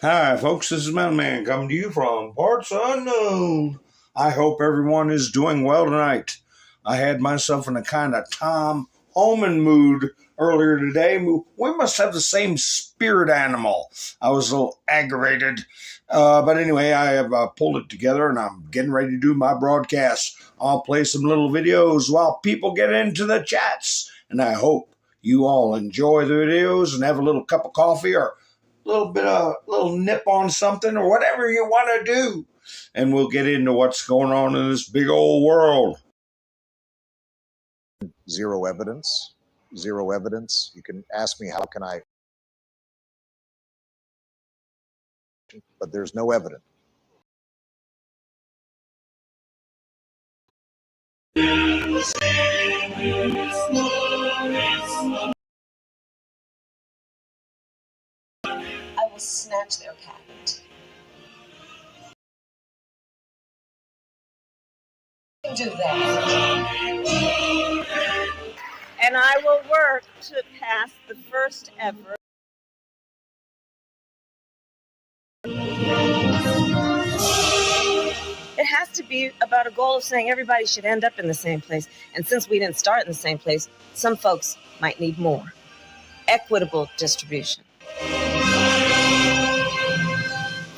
Hi, folks. This is Metal Man coming to you from parts unknown. I hope everyone is doing well tonight. I had myself in a kind of Tom Homan mood earlier today. We must have the same spirit animal. I was a little aggravated. But anyway, I have pulled it together and I'm getting ready to do my broadcast. I'll play some little videos while people get into the chats. And I hope you all enjoy the videos and have a little cup of coffee or little nip on something or whatever you want to do. And we'll get into what's going on in this big old world. Zero evidence. You can ask me, how can I? But there's no evidence. I will snatch their patent. Do that. And I will work to pass the first ever it has to be about a goal of saying everybody should end up in the same place. And since we didn't start in the same place, some folks might need more. Equitable distribution.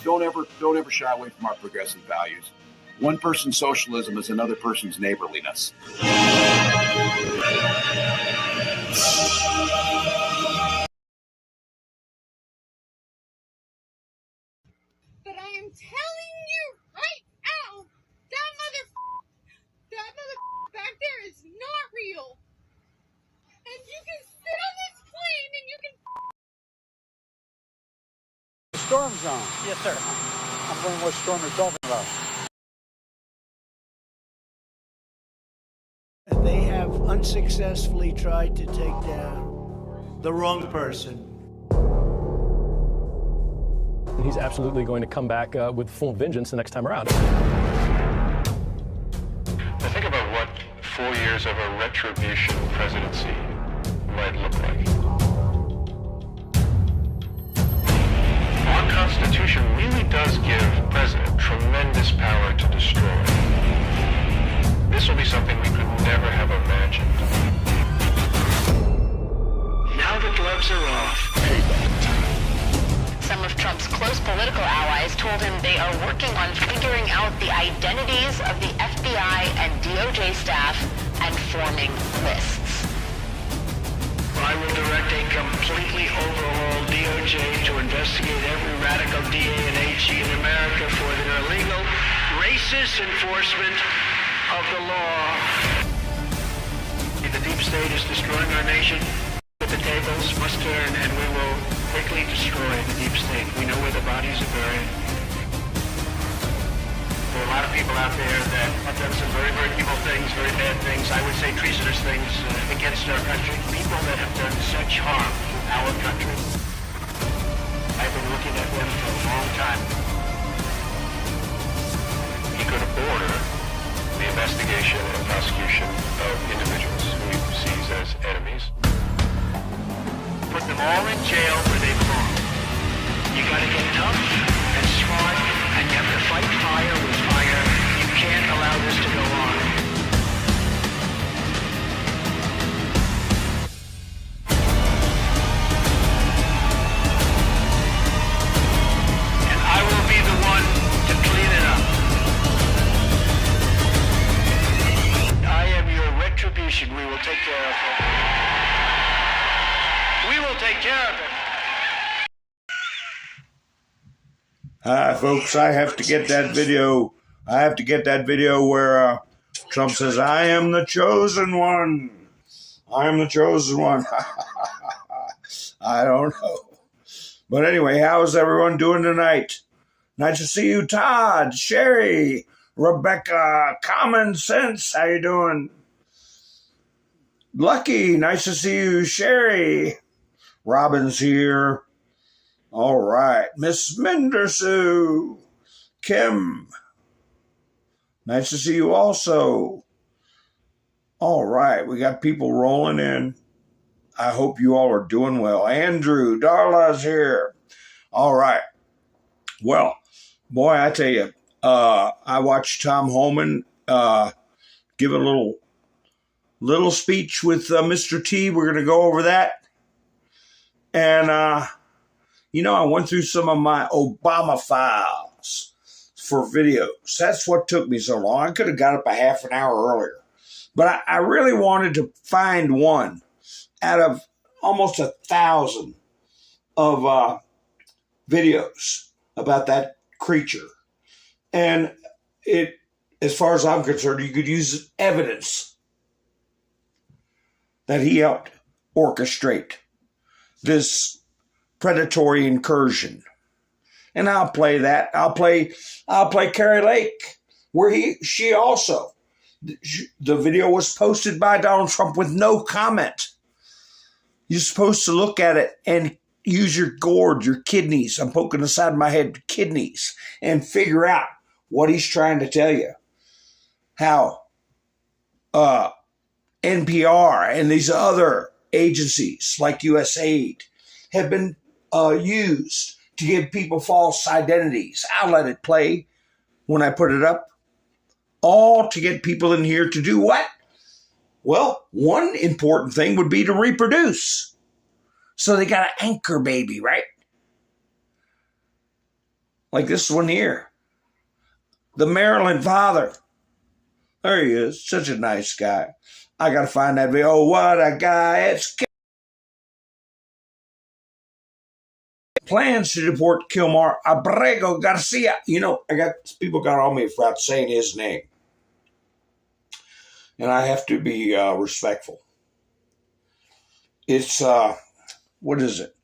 Don't ever shy away from our progressive values. One person's socialism is another person's neighborliness. But I am telling you right now, that mother back there is not real. And you can sit on this plane and you can. The storm zone. Yes, sir. I'm wondering what storm you're talking about. They have unsuccessfully tried to take down the wrong person. He's absolutely going to come back with full vengeance the next time around. Now think about what 4 years of a retribution presidency might look like. Our Constitution really does give the president tremendous power to destroy. This will be something we could never have imagined. Now the gloves are off. Some of Trump's close political allies told him they are working on figuring out the identities of the FBI and DOJ staff and forming lists. I will direct a completely overhauled DOJ to investigate every radical DA and HE in America for their illegal, racist enforcement of the law. The deep state is destroying our nation. The tables must turn, and we will quickly destroy the deep state. We know where the bodies are buried. There are a lot of people out there that have done some very, very evil things, very bad things, I would say treasonous things against our country. People that have done such harm to our country. I've been looking at them for a long time. He could order the investigation and prosecution of individuals who he sees as enemies. Put them all in jail where they belong. You gotta get tough and smart, and you have to fight fire with fire. You can't allow this to go on. And I will be the one to clean it up. I am your retribution. We will take care of it. We will take care of it. Hi, folks. I have to get that video. Where Trump says, I am the chosen one. I am the chosen one. I don't know. But anyway, how's everyone doing tonight? Nice to see you, Todd, Sherry, Rebecca, Common Sense. How you doing? Lucky, nice to see you, Sherry. Robin's here. All right. Miss Mendersu. Kim. Nice to see you also. All right. We got people rolling in. I hope you all are doing well. Andrew, Darla's here. All right. Well, boy, I tell you, I watched Tom Homan give a little speech with Mr. T. We're going to go over that. And, I went through some of my Obama files for videos. That's what took me so long. I could have got up a half an hour earlier. But I really wanted to find one out of almost 1,000 of videos about that creature. And it, as far as I'm concerned, you could use evidence that he helped orchestrate this predatory incursion. And I'll play that. I'll play Carrie Lake, where she also, the video was posted by Donald Trump with no comment. You're supposed to look at it and use your gourd, your kidneys. I'm poking the side of my head, kidneys, and figure out what he's trying to tell you. How NPR and these other agencies like USAID have been used to give people false identities. I'll let it play when I put it up. All to get people in here to do what? Well, one important thing would be to reproduce. So they got an anchor baby, right? Like this one here. The Maryland father. There he is. Such a nice guy. I got to find that video. Oh, what a guy. It's plans to deport Kilmar Abrego Garcia. People got on me for saying his name. And I have to be respectful. It's, what is it?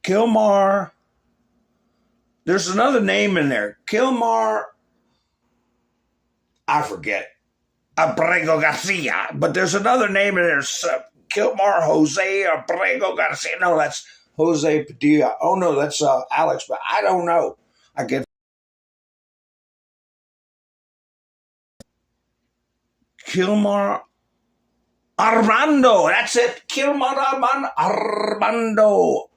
Kilmar. There's another name in there. Kilmar. I forget. Abrego Garcia. But there's another name in there. Kilmar Jose Abrego Garcia. No, that's Jose Padilla. Oh, no, that's Alex. But I don't know. I get Kilmar Armando. That's it. Kilmar Armando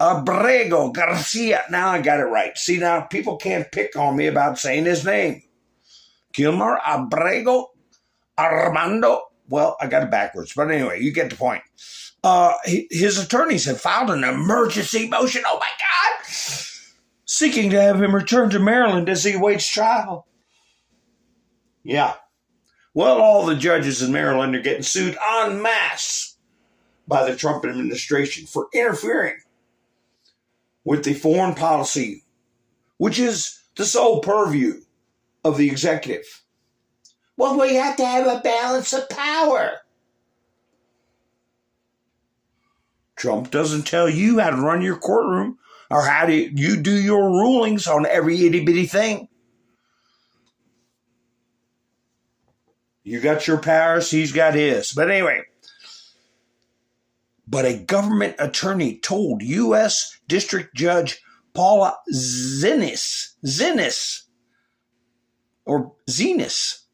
Abrego Garcia. Now I got it right. See, now people can't pick on me about saying his name. Kilmar Abrego Armando. Well, I got it backwards. But anyway, you get the point. His attorneys have filed an emergency motion. Oh, my God. Seeking to have him returned to Maryland as he awaits trial. Yeah. Well, all the judges in Maryland are getting sued en masse by the Trump administration for interfering with the foreign policy, which is the sole purview of the executive. Well, we have to have a balance of power. Trump doesn't tell you how to run your courtroom or how do you do your rulings on every itty-bitty thing. You got your powers, he's got his. But anyway, a government attorney told U.S. District Judge Paula Zenas, or Zenas,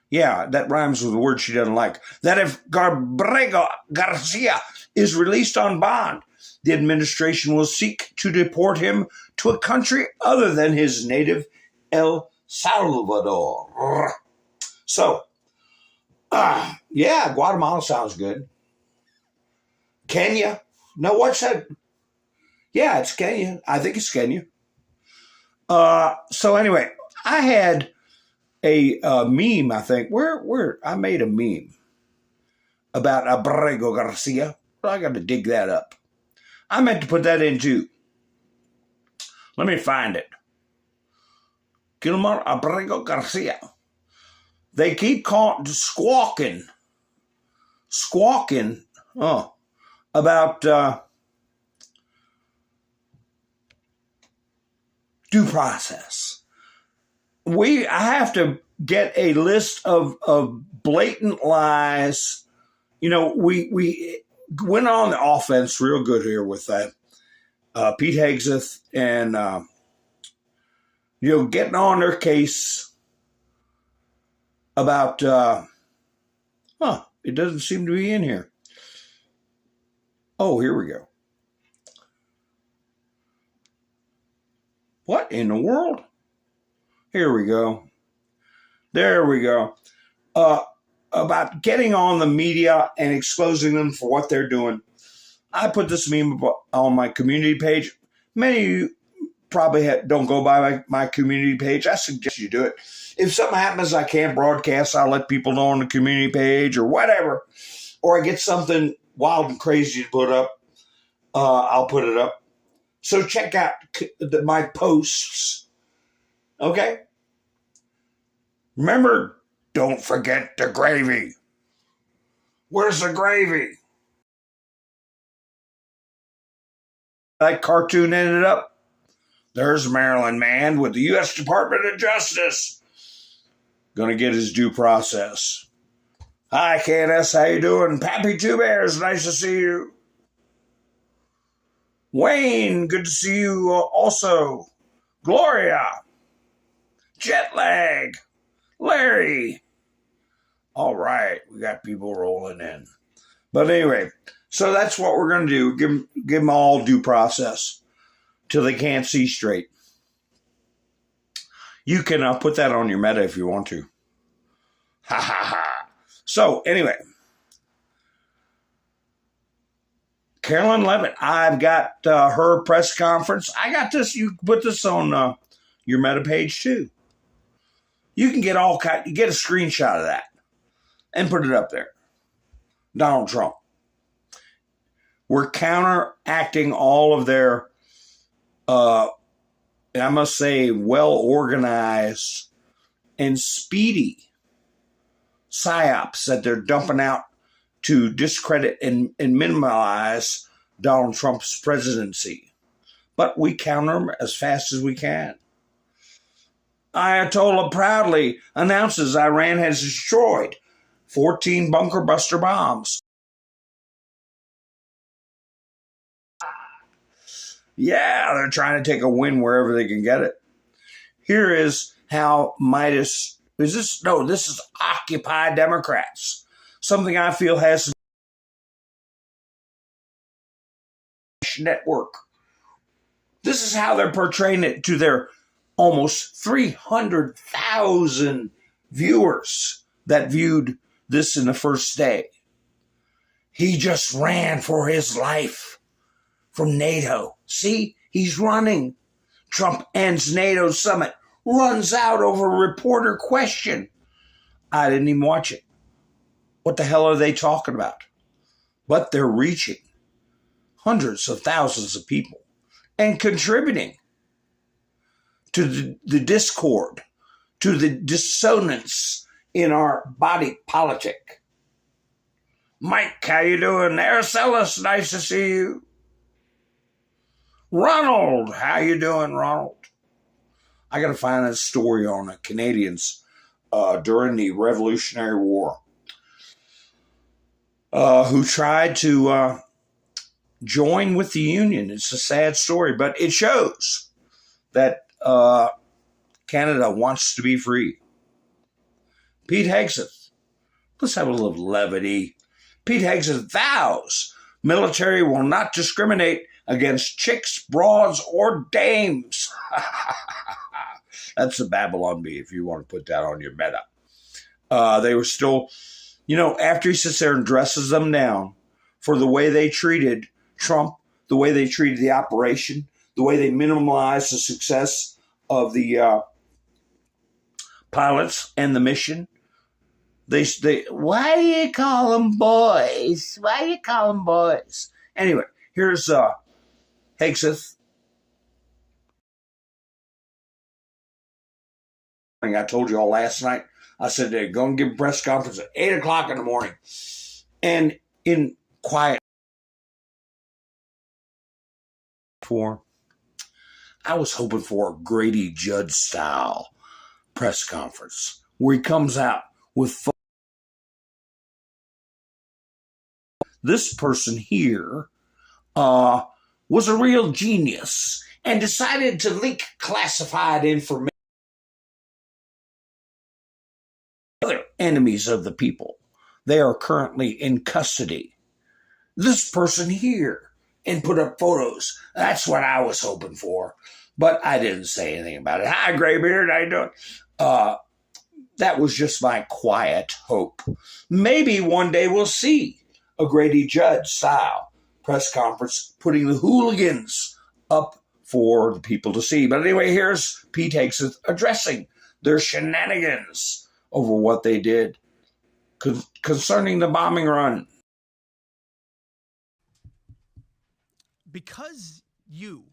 yeah, that rhymes with a word she doesn't like, that if Abrego Garcia is released on bond, the administration will seek to deport him to a country other than his native El Salvador. So, yeah, Guatemala sounds good. Kenya? No, what's that? Yeah, it's Kenya. I think it's Kenya. So anyway, I had a meme, I think. Where I made a meme about Abrego Garcia. I got to dig that up. I meant to put that in too. Let me find it. Kilmar Abrego Garcia. They keep squawking about due process. I have to get a list of blatant lies. We went on the offense real good here with that. Pete Hegseth and, getting on their case about, it doesn't seem to be in here. Oh, here we go. What in the world? Here we go. There we go. About getting on the media and exposing them for what they're doing. I put this meme on my community page. Many of you probably don't go by my community page. I suggest you do it. If something happens I can't broadcast, I'll let people know on the community page or whatever. Or I get something wild and crazy to put up, I'll put it up. So check out my posts. Okay? Remember, don't forget the gravy. Where's the gravy? That cartoon ended up. There's Maryland man with the U.S. Department of Justice. Gonna get his due process. Hi, KNS, how you doing? Pappy Two Bears, nice to see you. Wayne, good to see you also. Gloria. Jet lag. Larry. All right, we got people rolling in. But anyway, so that's what we're going to do. Give them all due process till they can't see straight. You can put that on your meta if you want to. Ha ha ha. So anyway, Carolyn Levitt, I've got her press conference. I got this. You can put this on your meta page too. You can get you get a screenshot of that and put it up there. Donald Trump. We're counteracting all of their, I must say, well-organized and speedy psyops that they're dumping out to discredit and minimize Donald Trump's presidency. But we counter them as fast as we can. Ayatollah proudly announces Iran has destroyed 14 bunker buster bombs. Yeah, they're trying to take a win wherever they can get it. Here is how Midas, this is Occupy Democrats. Something I feel has network. This is how they're portraying it to their almost 300,000 viewers that viewed this in the first day. He just ran for his life from NATO. See, he's running. Trump ends NATO summit, runs out over reporter question. I didn't even watch it. What the hell are they talking about? But they're reaching hundreds of thousands of people and contributing to the discord, to the dissonance in our body politic. Mike, how you doing? Araceli, nice to see you. Ronald, how you doing, Ronald? I got to find a story on the Canadians during the Revolutionary War who tried to join with the Union. It's a sad story, but it shows that Canada wants to be free. Pete Hegseth, let's have a little levity. Pete Hegseth vows military will not discriminate against chicks, broads, or dames. That's the Babylon Bee, if you want to put that on your meta. They were still, after he sits there and dresses them down for the way they treated Trump, the way they treated the operation, the way they minimalized the success of the pilots and the mission. They why do you call them boys? Why do you call them boys? Anyway, here's Hegseth. I told you all last night. I said they're going to give a press conference at 8 o'clock in the morning. And in quiet. I was hoping for a Grady Judd style press conference where he comes out with this person here was a real genius and decided to leak classified information. Other enemies of the people. They are currently in custody. This person here, and put up photos. That's what I was hoping for. But I didn't say anything about it. Hi, Graybeard, how you doing? That was just my quiet hope. Maybe one day we'll see a Grady Judd style press conference putting the hooligans up for the people to see. But anyway, here's Pete Hegseth addressing their shenanigans over what they did concerning the bombing run. Because you,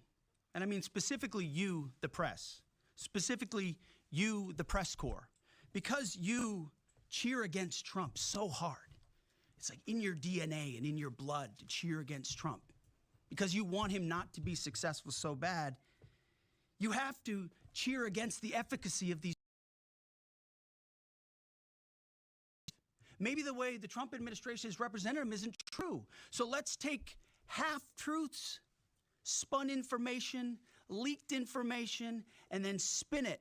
and I mean specifically you, the press, specifically you, the press corps, because you cheer against Trump so hard, it's like in your DNA and in your blood to cheer against Trump, because you want him not to be successful so bad, you have to cheer against the efficacy of these. Maybe the way the Trump administration has represented him isn't true. So let's take half-truths, spun information, leaked information, and then spin it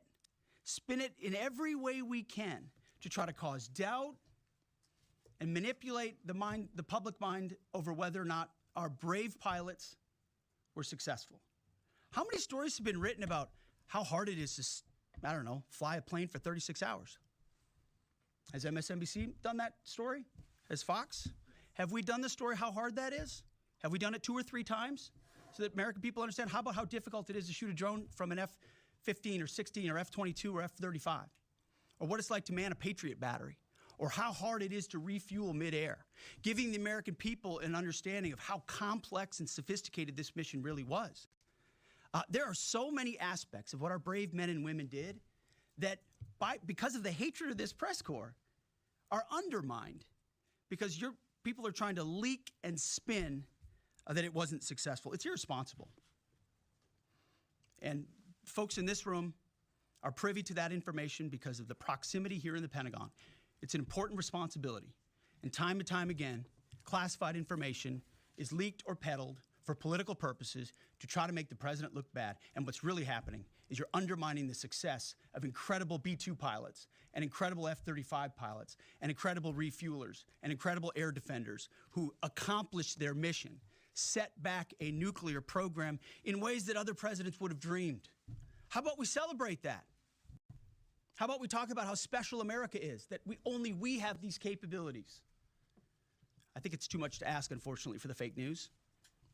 in every way we can to try to cause doubt and manipulate the public mind over whether or not our brave pilots were successful. How many stories have been written about how hard it is to, I don't know, fly a plane for 36 hours? Has MSNBC done that story? Has Fox? Have we done the story how hard that is? Have we done it 2 or 3 times so that American people understand? How about how difficult it is to shoot a drone from an F-15 or 16 or F-22 or F-35? Or what it's like to man a Patriot battery? Or how hard it is to refuel midair? Giving the American people an understanding of how complex and sophisticated this mission really was. There are so many aspects of what our brave men and women did that because of the hatred of this press corps are undermined because your people are trying to leak and spin that it wasn't successful. It's irresponsible. And folks in this room are privy to that information because of the proximity here in the Pentagon. It's an important responsibility. And time again, classified information is leaked or peddled for political purposes to try to make the president look bad. And what's really happening is you're undermining the success of incredible B-2 pilots and incredible F-35 pilots and incredible refuelers and incredible air defenders who accomplished their mission, set back a nuclear program in ways that other presidents would have dreamed. How about we celebrate that? How about we talk about how special America is, that only we have these capabilities? I think it's too much to ask, unfortunately, for the fake news.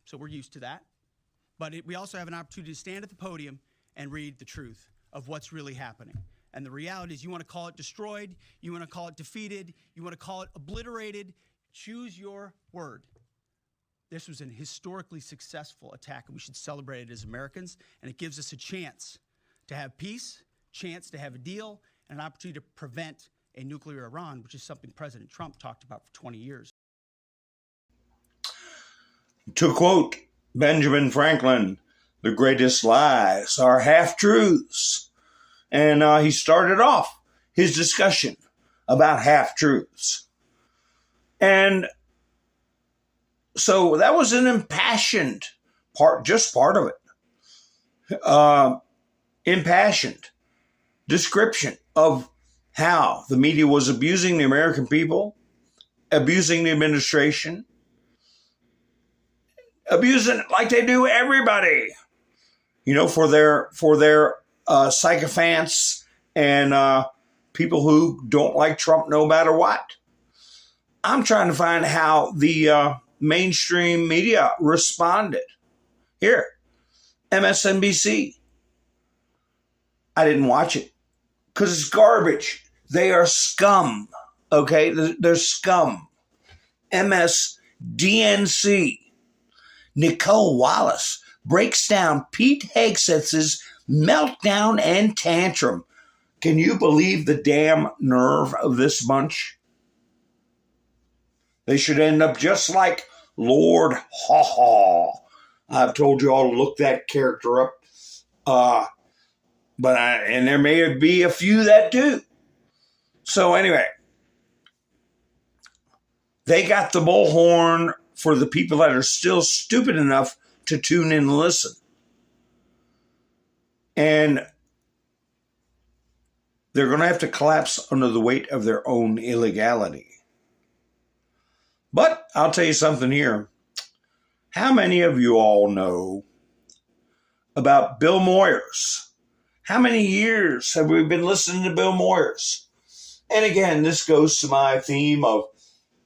So we're used to that. But we also have an opportunity to stand at the podium and read the truth of what's really happening. And the reality is, you want to call it destroyed, you want to call it defeated, you want to call it obliterated, choose your word. This was an historically successful attack, and we should celebrate it as Americans. And it gives us a chance to have peace, chance to have a deal, and an opportunity to prevent a nuclear Iran, which is something President Trump talked about for 20 years. To quote Benjamin Franklin, the greatest lies are half-truths. And he started off his discussion about half-truths. And so that was an impassioned part, just part of it. Impassioned description of how the media was abusing the American people, abusing the administration, abusing it like they do everybody, for their sycophants and people who don't like Trump no matter what. I'm trying to find how the mainstream media responded. Here, MSNBC. I didn't watch it because it's garbage. They are scum. Okay, they're scum. MSDNC. Nicole Wallace breaks down Pete Hegseth's meltdown and tantrum. Can you believe the damn nerve of this bunch? They should end up just like Lord Haw Haw. I've told you all to look that character up. And there may be a few that do. So anyway, they got the bullhorn for the people that are still stupid enough to tune in and listen. And they're going to have to collapse under the weight of their own illegality. But I'll tell you something here. How many of you all know about Bill Moyers. How many years have we been listening to Bill Moyers? And again, this goes to my theme of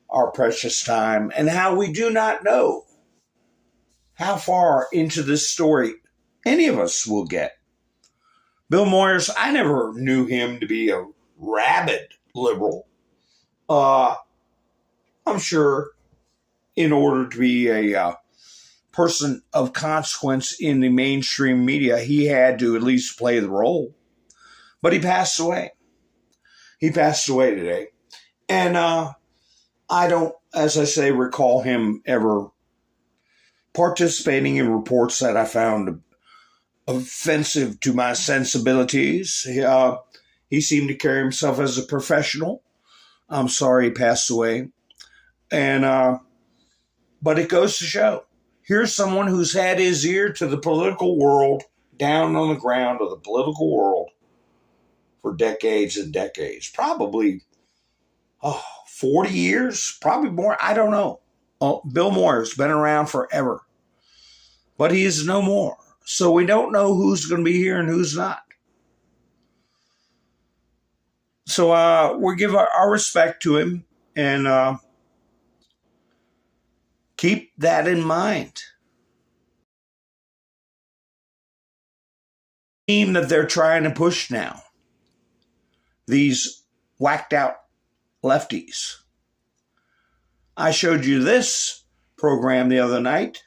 our precious time and how we do not know how far into this story any of us will get. Bill Moyers, I never knew him to be a rabid liberal. I'm sure in order to be a person of consequence in the mainstream media, he had to at least play the role. But he passed away. He passed away today. And I don't, as I say, recall him ever participating in reports that I found offensive to my sensibilities. He seemed to carry himself as a professional. I'm sorry he passed away. And but it goes to show, here's someone who's had his ear to the political world, down on the ground of the political world for decades and decades. Probably 40 years, probably more. I don't know. Bill Moyers been around forever, but he is no more. So we don't know who's going to be here and who's not. So we'll give our respect to him and keep that in mind. The theme that they're trying to push now, these whacked out lefties. I showed you this program the other night.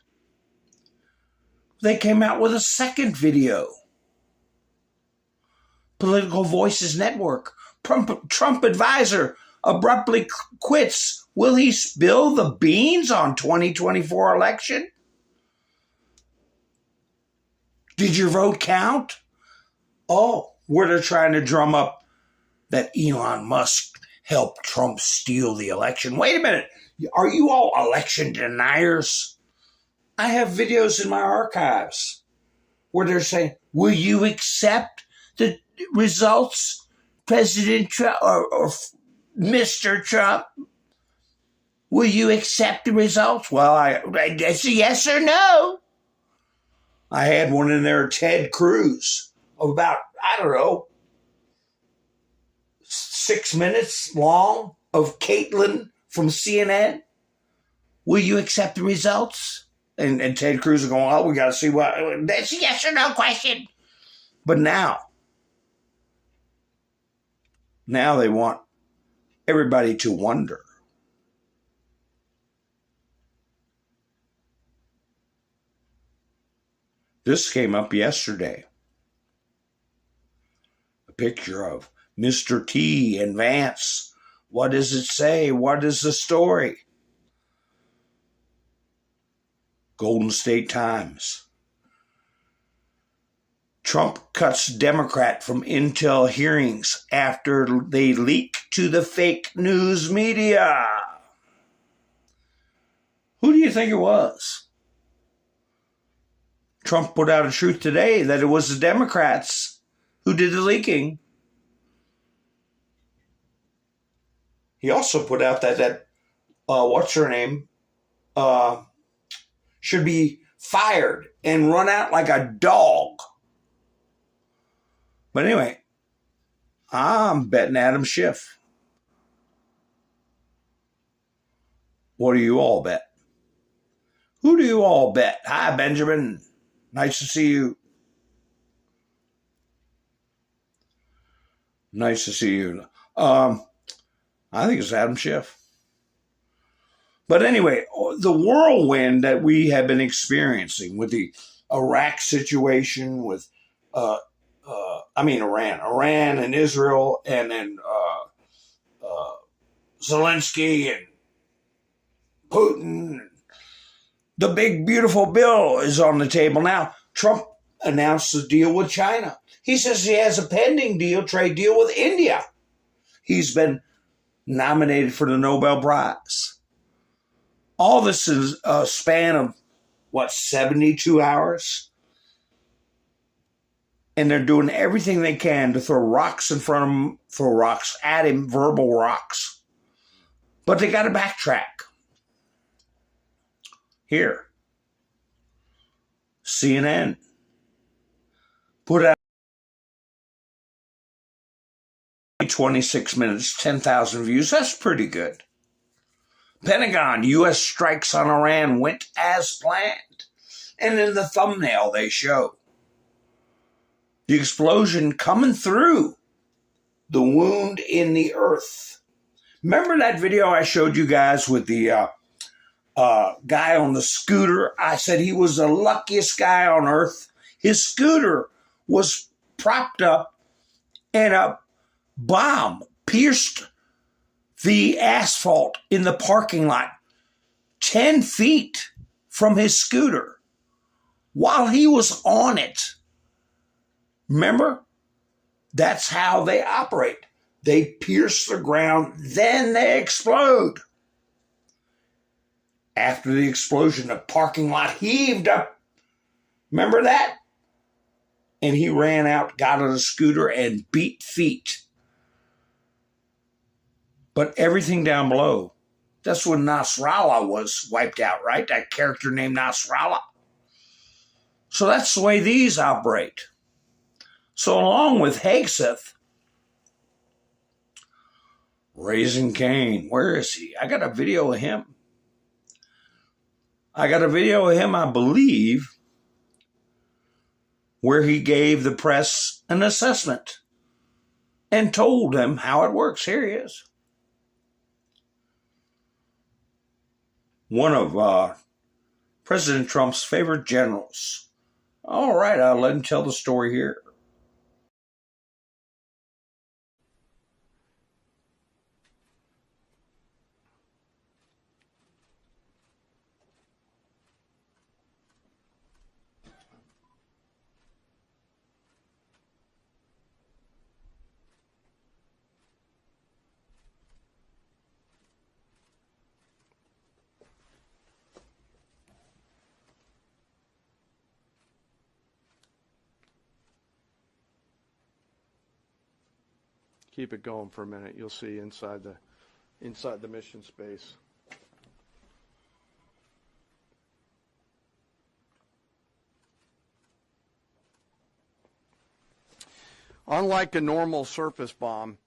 They came out with a second video. Political Voices Network. Trump advisor abruptly quits. Will he spill the beans on 2024 election? Did your vote count? Oh, where they're trying to drum up that Elon Musk helped Trump steal the election. Wait a minute. Are you all election deniers? I have videos in my archives where they're saying, will you accept the results, President Trump or Mr. Trump? Will you accept the results? Well, it's a yes or no. I had one in there, Ted Cruz, of about, I don't know, 6 minutes long of Caitlin from CNN. Will you accept the results? And Ted Cruz is going, oh, we got to see what. That's a yes or no question. But now they want everybody to wonder. This came up yesterday. A picture of Mr. T and Vance. What does it say? What is the story? Golden State Times. Trump cuts Democrat from Intel hearings after they leak to the fake news media. Who do you think it was? Trump put out a truth today that it was the Democrats who did the leaking. He also put out that what's her name, should be fired and run out like a dog. But anyway, I'm betting Adam Schiff. What do you all bet? Who do you all bet? Hi, Benjamin. Nice to see you. Nice to see you. I think it's Adam Schiff. But anyway, the whirlwind that we have been experiencing with the Iraq situation, with Iran and Israel, and then Zelensky and Putin. The big, beautiful bill is on the table now. Trump announced the deal with China. He says he has a pending trade deal with India. He's been nominated for the Nobel Prize. All this is a span of, 72 hours? And they're doing everything they can to throw rocks in front of him, throw rocks at him, verbal rocks. But they got to backtrack. Here, CNN. put out 26 minutes, 10,000 views. That's pretty good. Pentagon, U.S. strikes on Iran went as planned. And in the thumbnail they show the explosion coming through the wound in the earth. Remember that video I showed you guys with the guy on the scooter? I said he was the luckiest guy on earth. His scooter was propped up and a bomb pierced the asphalt in the parking lot 10 feet from his scooter while he was on it. Remember? That's how they operate. They pierce the ground, then they explode. After the explosion, the parking lot heaved up. Remember that? And he ran out, got on a scooter, and beat feet. But everything down below, that's when Nasrallah was wiped out, right? That character named Nasrallah. So that's the way these operate. So along with Hegseth, Raising Cain, where is he? I got a video of him. I believe, where he gave the press an assessment and told them how it works. Here he is. One of President Trump's favorite generals. All right, I'll let him tell the story here. Keep it going for a minute. You'll see inside the mission space. Unlike a normal surface bomb,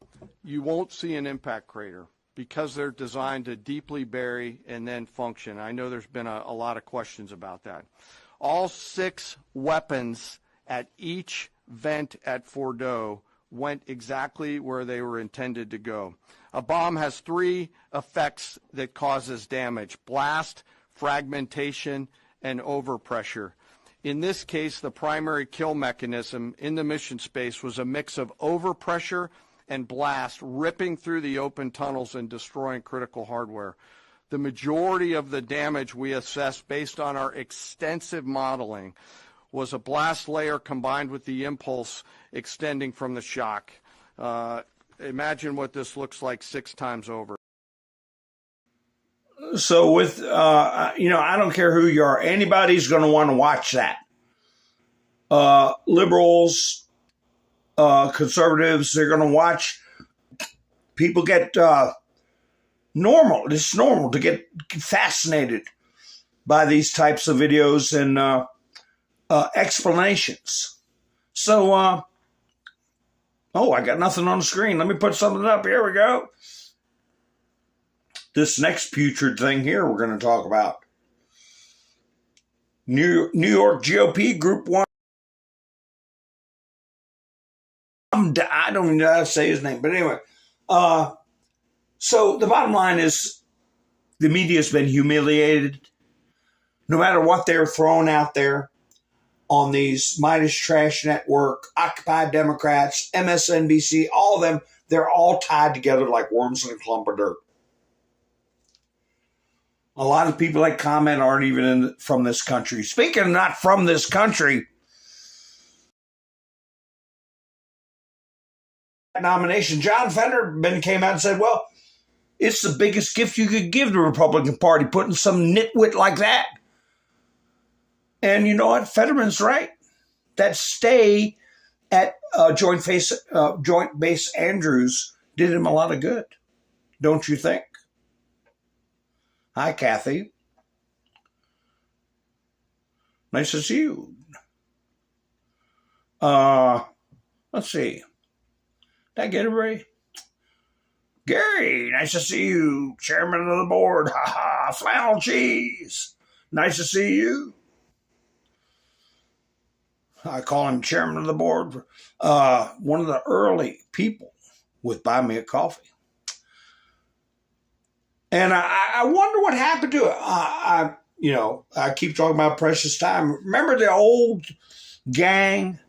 you won't see an impact crater because they're designed to deeply bury and then function. I know there's been a lot of questions about that. All 6 weapons at each vent at Fordo went exactly where they were intended to go. A bomb has 3 effects that causes damage: blast, fragmentation, and overpressure. In this case, the primary kill mechanism in the mission space was a mix of overpressure and blast, ripping through the open tunnels and destroying critical hardware. The majority of the damage we assessed based on our extensive modeling was a blast layer combined with the impulse extending from the shock. Imagine what this looks like 6 times over. So with, I don't care who you are, anybody's going to want to watch that. Liberals, conservatives, they're going to watch. People get normal. It's normal to get fascinated by these types of videos and explanations. So, I got nothing on the screen. Let me put something up. Here we go. This next putrid thing here we're going to talk about. New York GOP Group 1. I don't even know how to say his name, but anyway. So the bottom line is the media's been humiliated. No matter what they're throwing out there on these Midas Trash Network, Occupy Democrats, MSNBC, all of them, they're all tied together like worms in a clump of dirt. A lot of people that comment aren't even from this country. Speaking of not from this country, nomination, John Fetterman came out and said, well, it's the biggest gift you could give the Republican Party, putting some nitwit like that. And you know what? Fetterman's right. That stay at Joint Base Andrews did him a lot of good. Don't you think? Hi, Kathy. Nice to see you. Let's see. Did I get everybody? Gary, nice to see you. Chairman of the board. Ha ha. Flannel cheese. Nice to see you. I call him chairman of the board. One of the early people would buy me a coffee. And I wonder what happened to it. I keep talking about precious time. Remember the old gang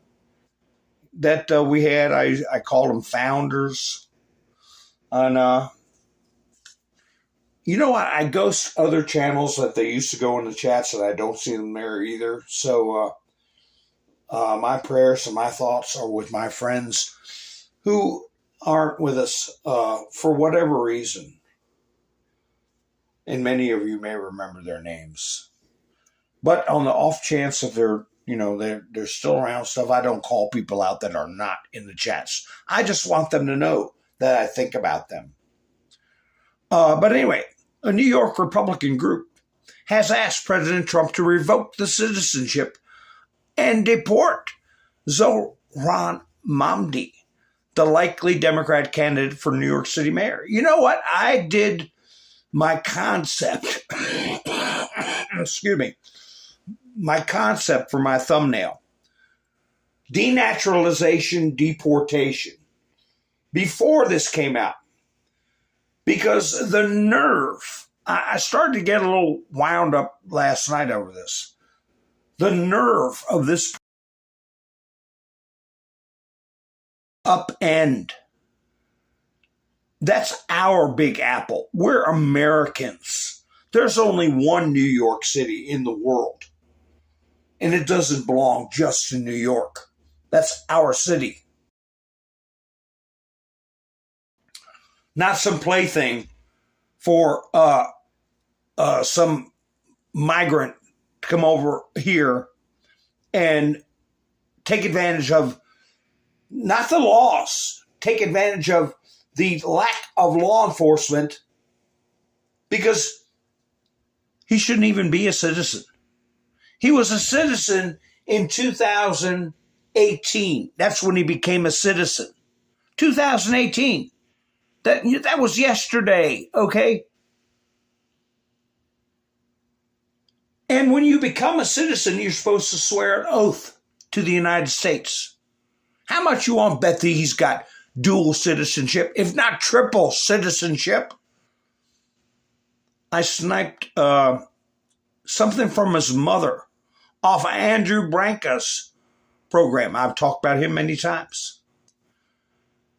that we had? I called them founders. And, I ghost other channels that they used to go in the chats and I don't see them there either. So my prayers and my thoughts are with my friends who aren't with us for whatever reason. And many of you may remember their names. But on the off chance that they're still around stuff, I don't call people out that are not in the chats. I just want them to know that I think about them. But anyway, a New York Republican group has asked President Trump to revoke the citizenship and deport Zohran Mamdi, the likely Democrat candidate for New York City mayor. You know what? I did my concept, my concept for my thumbnail, denaturalization, deportation, before this came out. Because the nerve, I started to get a little wound up last night over this. The nerve of this upend. That's our Big Apple. We're Americans. There's only one New York City in the world. And it doesn't belong just to New York. That's our city. Not some plaything for some migrant to come over here and take advantage of, not the laws, take advantage of the lack of law enforcement, because he shouldn't even be a citizen. He was a citizen in 2018. That's when he became a citizen. 2018. That was yesterday, okay? And when you become a citizen, you're supposed to swear an oath to the United States. How much you want to bet that he's got dual citizenship, if not triple citizenship? I sniped something from his mother off of Andrew Branca's program. I've talked about him many times.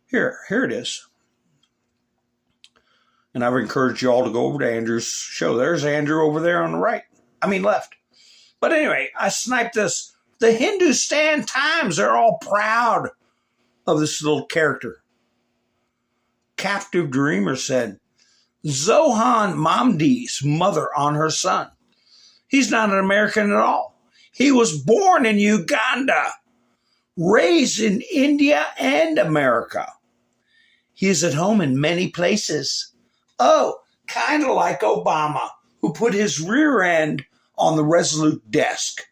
Here it is. And I've encouraged you all to go over to Andrew's show. There's Andrew over there on the left. But anyway, I sniped this. The Hindustan Times, they're all proud of this little character. Captive Dreamer said, Zohran Mamdi's mother on her son. He's not an American at all. He was born in Uganda, raised in India and America. He is at home in many places. Oh, kind of like Obama, who put his rear end on the Resolute desk.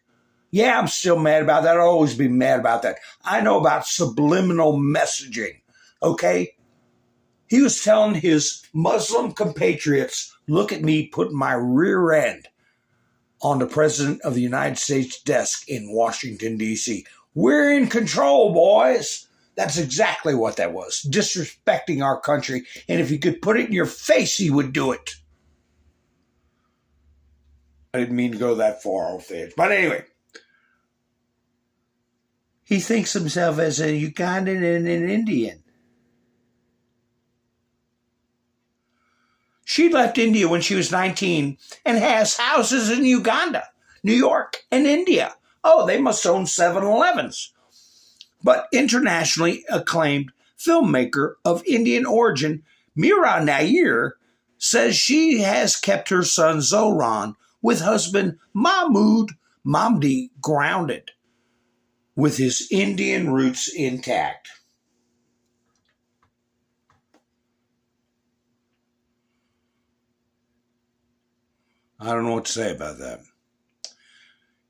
Yeah, I'm still mad about that. I'll always be mad about that. I know about subliminal messaging, okay? He was telling his Muslim compatriots, look at me putting my rear end on the President of the United States desk in Washington, D.C. We're in control, boys. That's exactly what that was, disrespecting our country. And if he could put it in your face, he would do it. I didn't mean to go that far off the edge. But anyway, he thinks himself as a Ugandan and an Indian. She left India when she was 19 and has houses in Uganda, New York, and India. Oh, they must own 7-Elevens. But internationally acclaimed filmmaker of Indian origin, Meera Nair, says she has kept her son Zohran with husband Mahmood Mamdi grounded, with his Indian roots intact. I don't know what to say about that.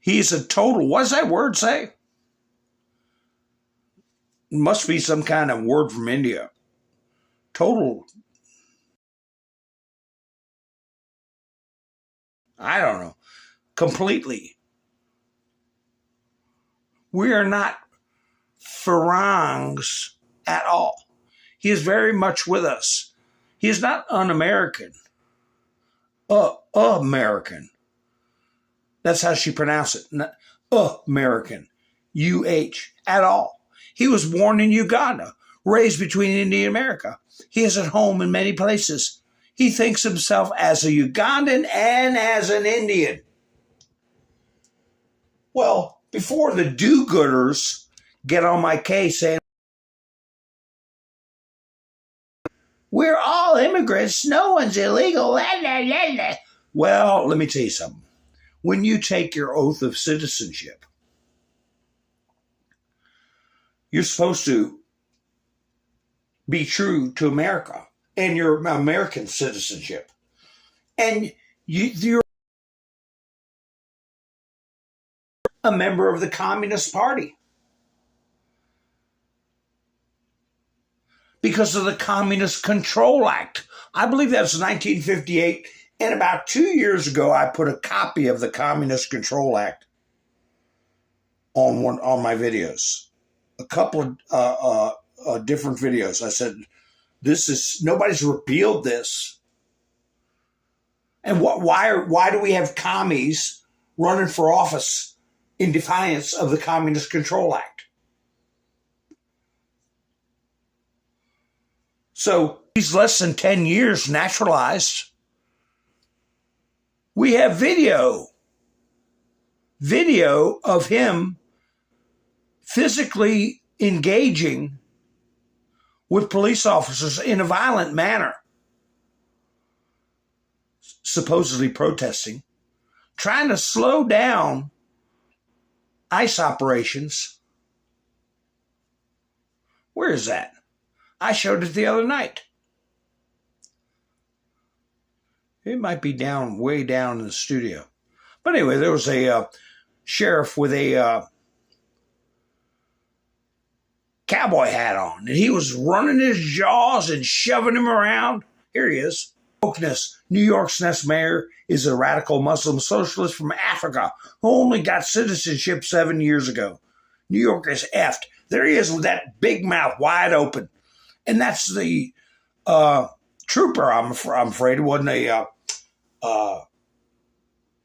He's a total, what does that word say? must be some kind of word from India. Total, I don't know, completely. We are not Farangs at all. He is very much with us. He is not un-American. American. That's how she pronounced it. Not American. U-H. At all. He was born in Uganda, raised between India and America. He is at home in many places. He thinks himself as a Ugandan and as an Indian. Well, before the do-gooders get on my case saying, we're all immigrants, no one's illegal, la, la, la, la. Well, let me tell you something. When you take your oath of citizenship, you're supposed to be true to America and your American citizenship. And you're a member of the Communist Party because of the Communist Control Act. I believe that was 1958. And about 2 years ago, I put a copy of the Communist Control Act on my videos. A couple of different videos. I said, nobody's repealed this. And why do we have commies running for office in defiance of the Communist Control Act? So he's less than 10 years naturalized. We have video of him physically engaging with police officers in a violent manner, supposedly protesting, trying to slow down ICE operations. Where is that? I showed it the other night. It might be way down in the studio. But anyway, there was a sheriff with a cowboy hat on, and he was running his jaws and shoving him around. Here he is. Wokeness. New York's next mayor is a radical Muslim socialist from Africa who only got citizenship 7 years ago. New York is effed. There he is with that big mouth wide open. And that's the trooper, I'm afraid. It wasn't a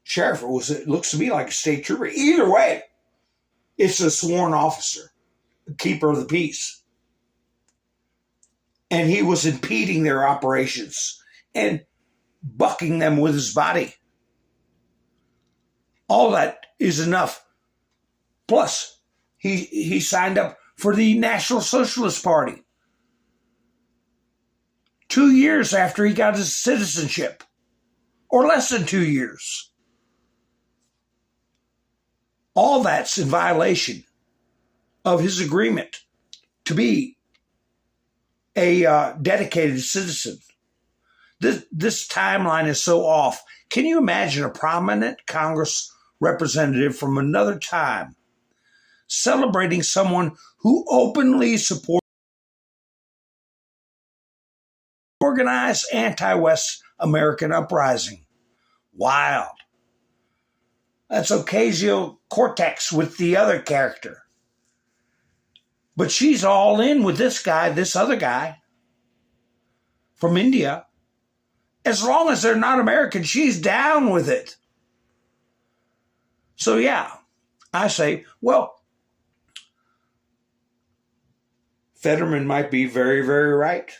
sheriff. It looks to me like a state trooper. Either way, it's a sworn officer, keeper of the peace. And he was impeding their operations and bucking them with his body. All that is enough. Plus, he signed up for the National Socialist Party 2 years after he got his citizenship, or less than 2 years. All that's in violation of his agreement to be a dedicated citizen. This timeline is so off. Can you imagine a prominent Congress representative from another time celebrating someone who openly supports organized anti-West American uprising? Wild. That's Ocasio-Cortez with the other character. But she's all in with this other guy from India. As long as they're not American, she's down with it. So yeah, I say, well, Fetterman might be very, very right.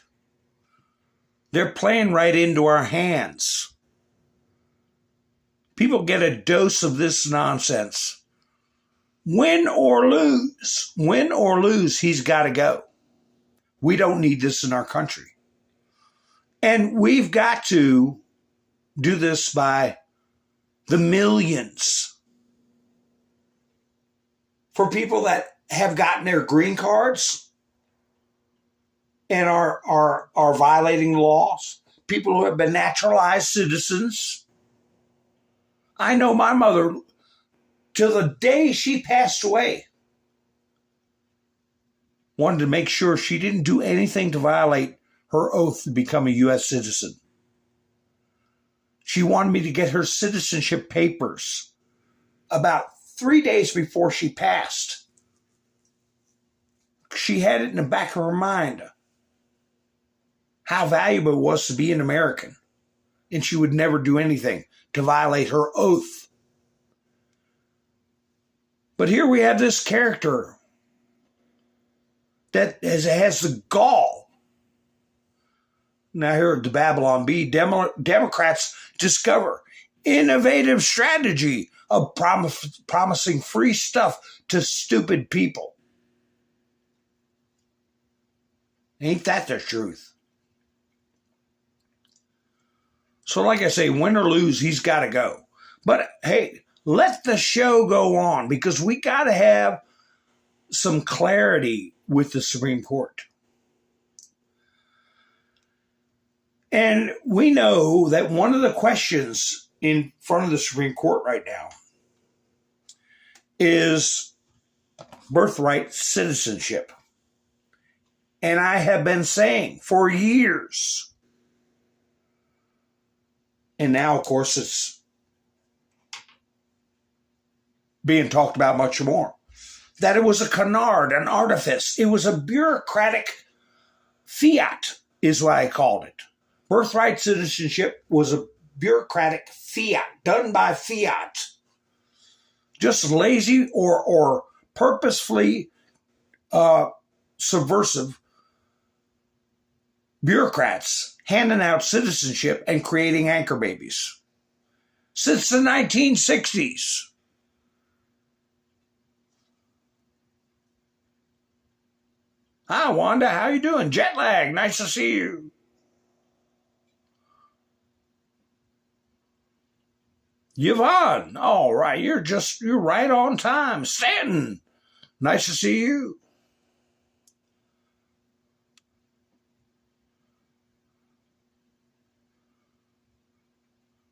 They're playing right into our hands. People get a dose of this nonsense. Win or lose, he's got to go. We don't need this in our country. And we've got to do this by the millions. For people that have gotten their green cards and are violating laws, people who have been naturalized citizens. I know my mother, till the day she passed away, wanted to make sure she didn't do anything to violate her oath to become a U.S. citizen. She wanted me to get her citizenship papers about 3 days before she passed. She had it in the back of her mind how valuable it was to be an American, and she would never do anything to violate her oath. But here we have this character that has the gall. Now here at the Babylon Bee, Democrats discover innovative strategy of promising free stuff to stupid people. Ain't that the truth? So like I say, win or lose, he's got to go. But hey, let the show go on, because we got to have some clarity with the Supreme Court. And we know that one of the questions in front of the Supreme Court right now is birthright citizenship. And I have been saying for years, and now, of course, it's being talked about much more, that it was a canard, an artifice. It was a bureaucratic fiat, is what I called it. Birthright citizenship was a bureaucratic fiat, done by fiat. Just lazy or purposefully subversive bureaucrats handing out citizenship and creating anchor babies. Since the 1960s. Hi, Wanda. How you doing? Jet lag. Nice to see you. Yvonne. All right. You're right on time. Stanton. Nice to see you.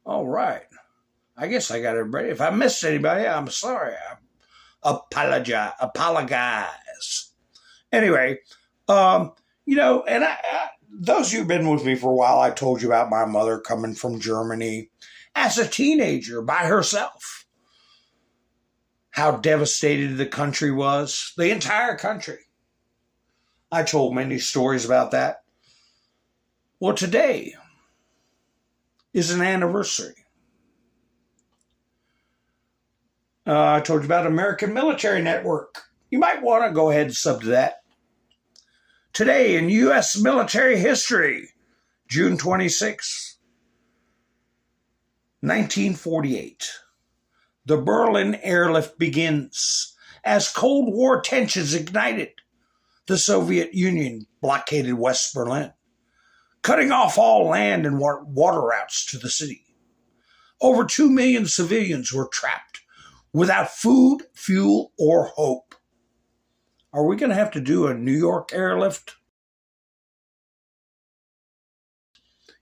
All right. I guess I got everybody. If I missed anybody, I'm sorry. I apologize. Anyway, and those of you who've been with me for a while, I told you about my mother coming from Germany as a teenager by herself. How devastated the country was, the entire country. I told many stories about that. Well, today is an anniversary. I told you about American Military Network. You might want to go ahead and sub to that. Today in U.S. military history, June 26, 1948, the Berlin airlift begins as Cold War tensions ignited. The Soviet Union blockaded West Berlin, cutting off all land and water routes to the city. Over 2 million civilians were trapped without food, fuel, or hope. Are we going to have to do a New York airlift?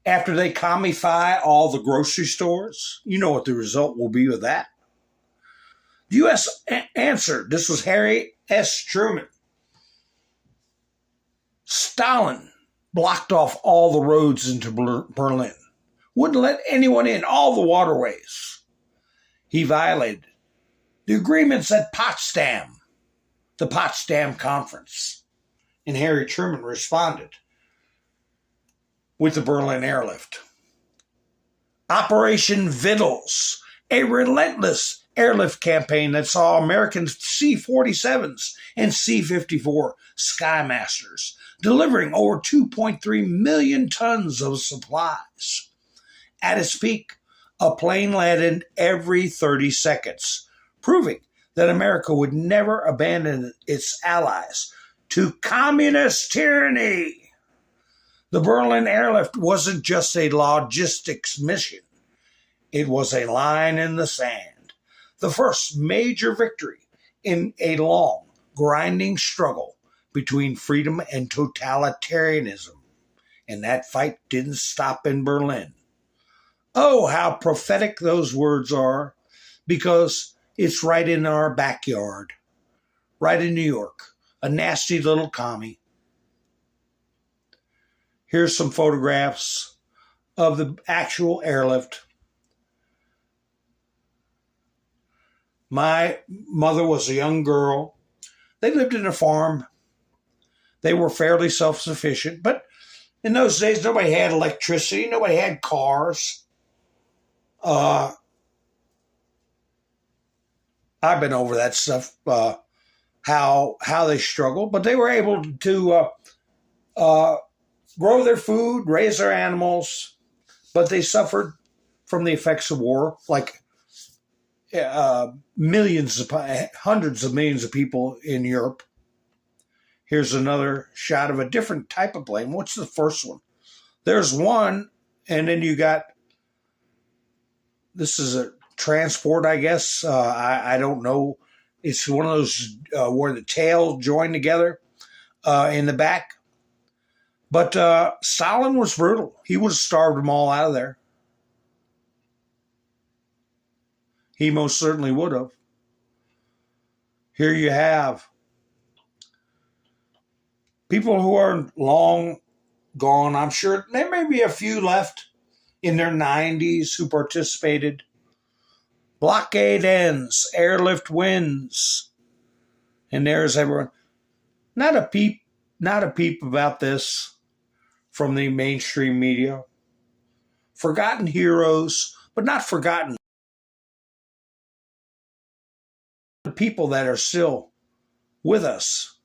After they commify all the grocery stores, you know what the result will be with that. The U.S. answered. This was Harry S. Truman. Stalin blocked off all the roads into Berlin. Wouldn't let anyone in, all the waterways. He violated the agreements at Potsdam, the Potsdam Conference. And Harry Truman responded with the Berlin airlift. Operation Vittles, a relentless airlift campaign that saw American C-47s and C-54 Skymasters delivering over 2.3 million tons of supplies. At its peak, a plane landed every 30 seconds, proving that America would never abandon its allies to communist tyranny. The Berlin airlift wasn't just a logistics mission. It was a line in the sand, the first major victory in a long, grinding struggle between freedom and totalitarianism. And that fight didn't stop in Berlin. Oh, how prophetic those words are, because it's right in our backyard, right in New York. a nasty little commie. Here's some photographs of the actual airlift. My mother was a young girl. They lived in a farm. They were fairly self-sufficient, but in those days, nobody had electricity. Nobody had cars. I've been over that stuff, how they struggled, but they were able to grow their food, raise their animals, but they suffered from the effects of war, like hundreds of millions of people in Europe. Here's another shot of a different type of plane. What's the first one? There's one, and then you got, this is a transport, I guess. I don't know. It's one of those where the tails join together in the back. But Stalin was brutal. He would have starved them all out of there. He most certainly would have. Here you have people who are long gone. I'm sure there may be a few left in their 90s who participated. Blockade ends, airlift wins. And there's everyone. Not a peep about this from the mainstream media. Forgotten heroes, but not forgotten. The people that are still with us,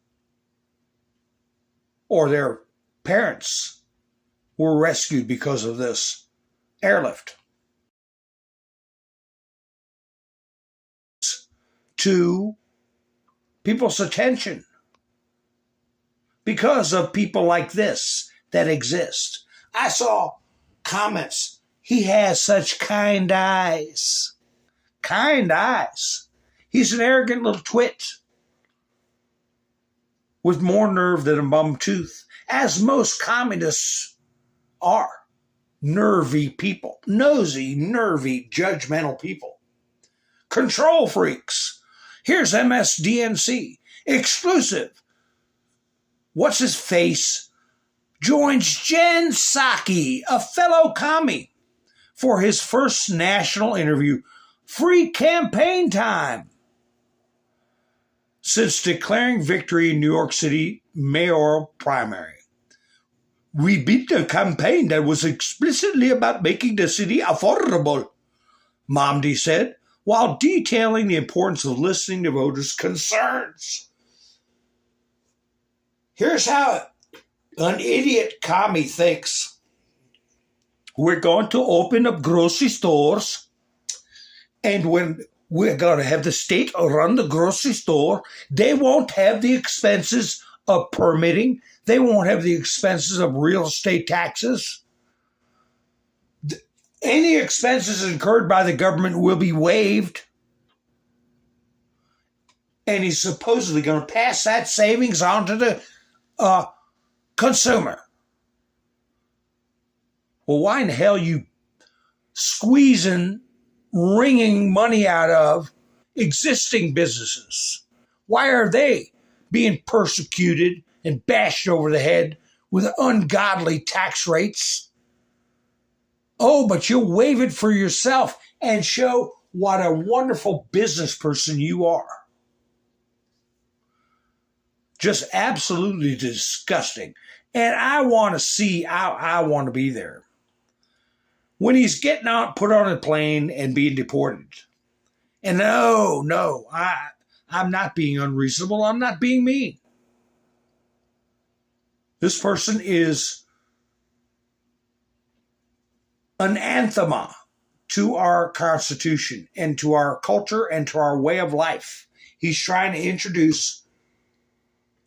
or their parents, were rescued because of this airlift. To people's attention because of people like this that exist. I saw comments. He has such kind eyes. Kind eyes. He's an arrogant little twit with more nerve than a bum tooth, as most communists are. Nervy people. Nosy, nervy, judgmental people. Control freaks. Here's MSDNC. Exclusive. What's his face? Joins Jen Psaki, a fellow commie, for his first national interview. Free campaign time. Since declaring victory in New York City mayoral primary. We beat a campaign that was explicitly about making the city affordable, Mamdi said, while detailing the importance of listening to voters' concerns. Here's how an idiot commie thinks. We're going to open up grocery stores, and when we're going to have the state run the grocery store, they won't have the expenses of permitting. They won't have the expenses of real estate taxes. Any expenses incurred by the government will be waived. And he's supposedly going to pass that savings on to the consumer. Well, why in the hell are you squeezing, wringing money out of existing businesses? Why are they being persecuted and bashed over the head with ungodly tax rates? Oh, but you'll waive it for yourself and show what a wonderful business person you are. Just absolutely disgusting. And I want to see, I want to be there. When he's getting out, put on a plane and being deported. And no, I'm not being unreasonable. I'm not being mean. This person is an anathema to our Constitution and to our culture and to our way of life. He's trying to introduce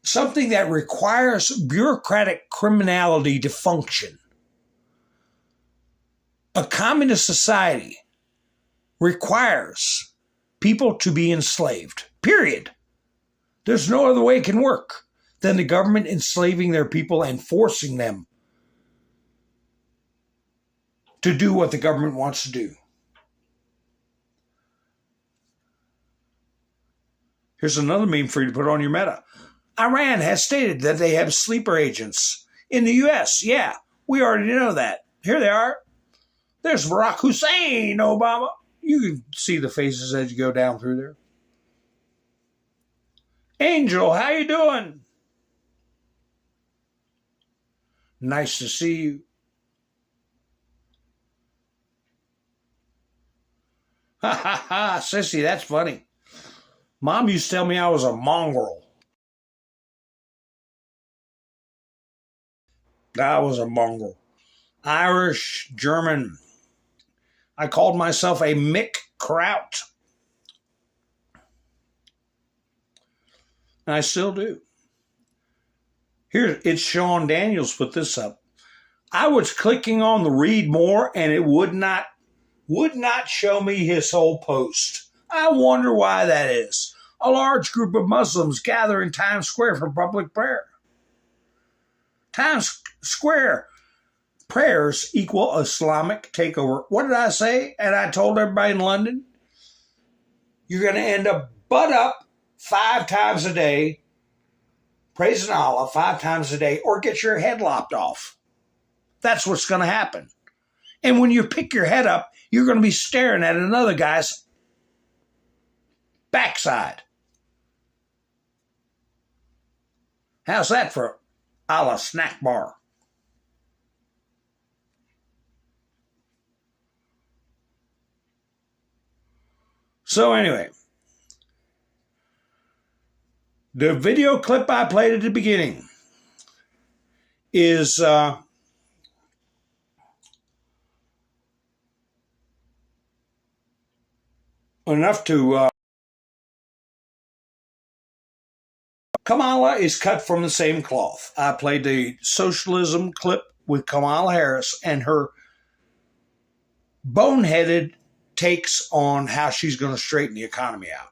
something that requires bureaucratic criminality to function. A communist society requires people to be enslaved, period. There's no other way it can work than the government enslaving their people and forcing them to do what the government wants to do. Here's another meme for you to put on your meta. Iran has stated that they have sleeper agents in the U.S. Yeah, we already know that. Here they are. There's Barack Hussein Obama. You can see the faces as you go down through there. Angel, how you doing? Nice to see you. Ha ha ha, sissy, that's funny. Mom used to tell me I was a mongrel. I was a mongrel. Irish, German. I called myself a Mick Kraut. And I still do. Here, it's Sean Daniels put this up. I was clicking on the read more and it would not show me his whole post. I wonder why that is. A large group of Muslims gather in Times Square for public prayer. Times Square prayers equal Islamic takeover. What did I say? And I told everybody in London, you're going to end up butt up 5 times a day, praising Allah 5 times a day, or get your head lopped off. That's what's going to happen. And when you pick your head up, you're going to be staring at another guy's backside. How's that for a la snack bar? So anyway, the video clip I played at the beginning is enough to Kamala is cut from the same cloth. I played the socialism clip with Kamala Harris and her boneheaded takes on how she's going to straighten the economy out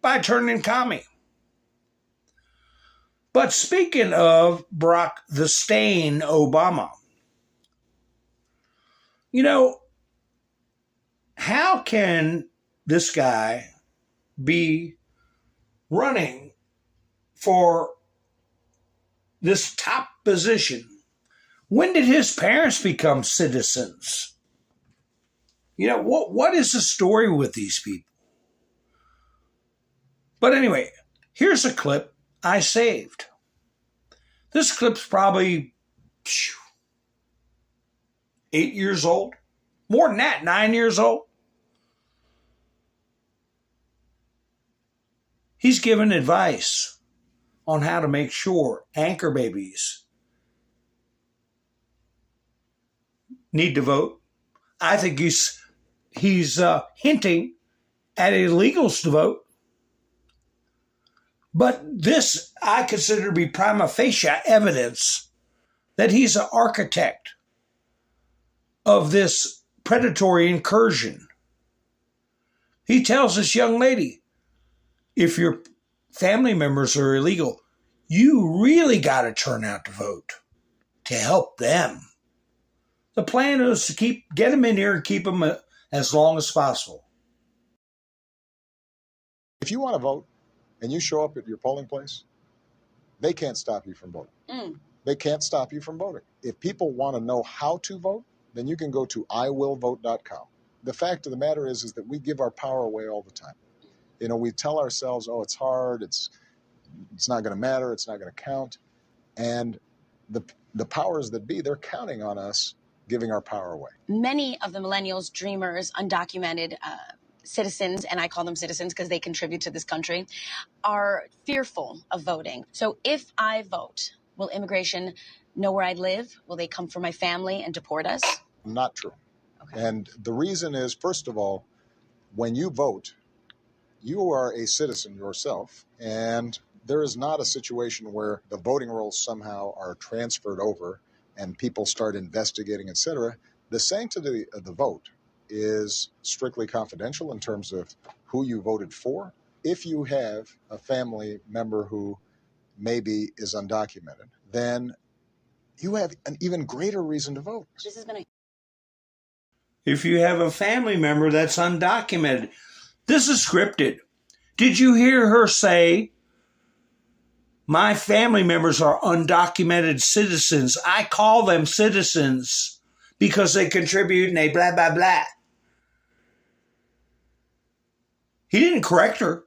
by turning commie. But speaking of Barack the Stain Obama, you know, how can this guy be running for this top position? When did his parents become citizens? You know, what is the story with these people? But anyway, here's a clip I saved. This clip's probably 8 years old. More than that, 9 years old. He's given advice on how to make sure anchor babies need to vote. I think he's hinting at illegals to vote. But this I consider to be prima facie evidence that he's an architect of this predatory incursion. He tells this young lady, if your family members are illegal, you really got to turn out to vote to help them. The plan is to get them in here and keep them as long as possible. If you want to vote and you show up at your polling place, they can't stop you from voting. They can't stop you from voting. If people want to know how to vote, then you can go to iwillvote.com. The fact of the matter is that we give our power away all the time. You know, we tell ourselves, oh, it's hard, it's not going to matter, it's not going to count. And the powers that be, they're counting on us giving our power away. Many of the millennials, dreamers, undocumented citizens, and I call them citizens because they contribute to this country, are fearful of voting. So if I vote, will immigration know where I live? Will they come for my family and deport us? Not true. Okay. And the reason is, first of all, when you vote, you are a citizen yourself, and there is not a situation where the voting rolls somehow are transferred over and people start investigating, etc. The sanctity of the vote is strictly confidential in terms of who you voted for. If you have a family member who maybe is undocumented, then you have an even greater reason to vote. This is going to... If you have a family member that's undocumented, this is scripted. Did you hear her say My family members are undocumented citizens. I call them citizens because they contribute and they blah, blah, blah. He didn't correct her.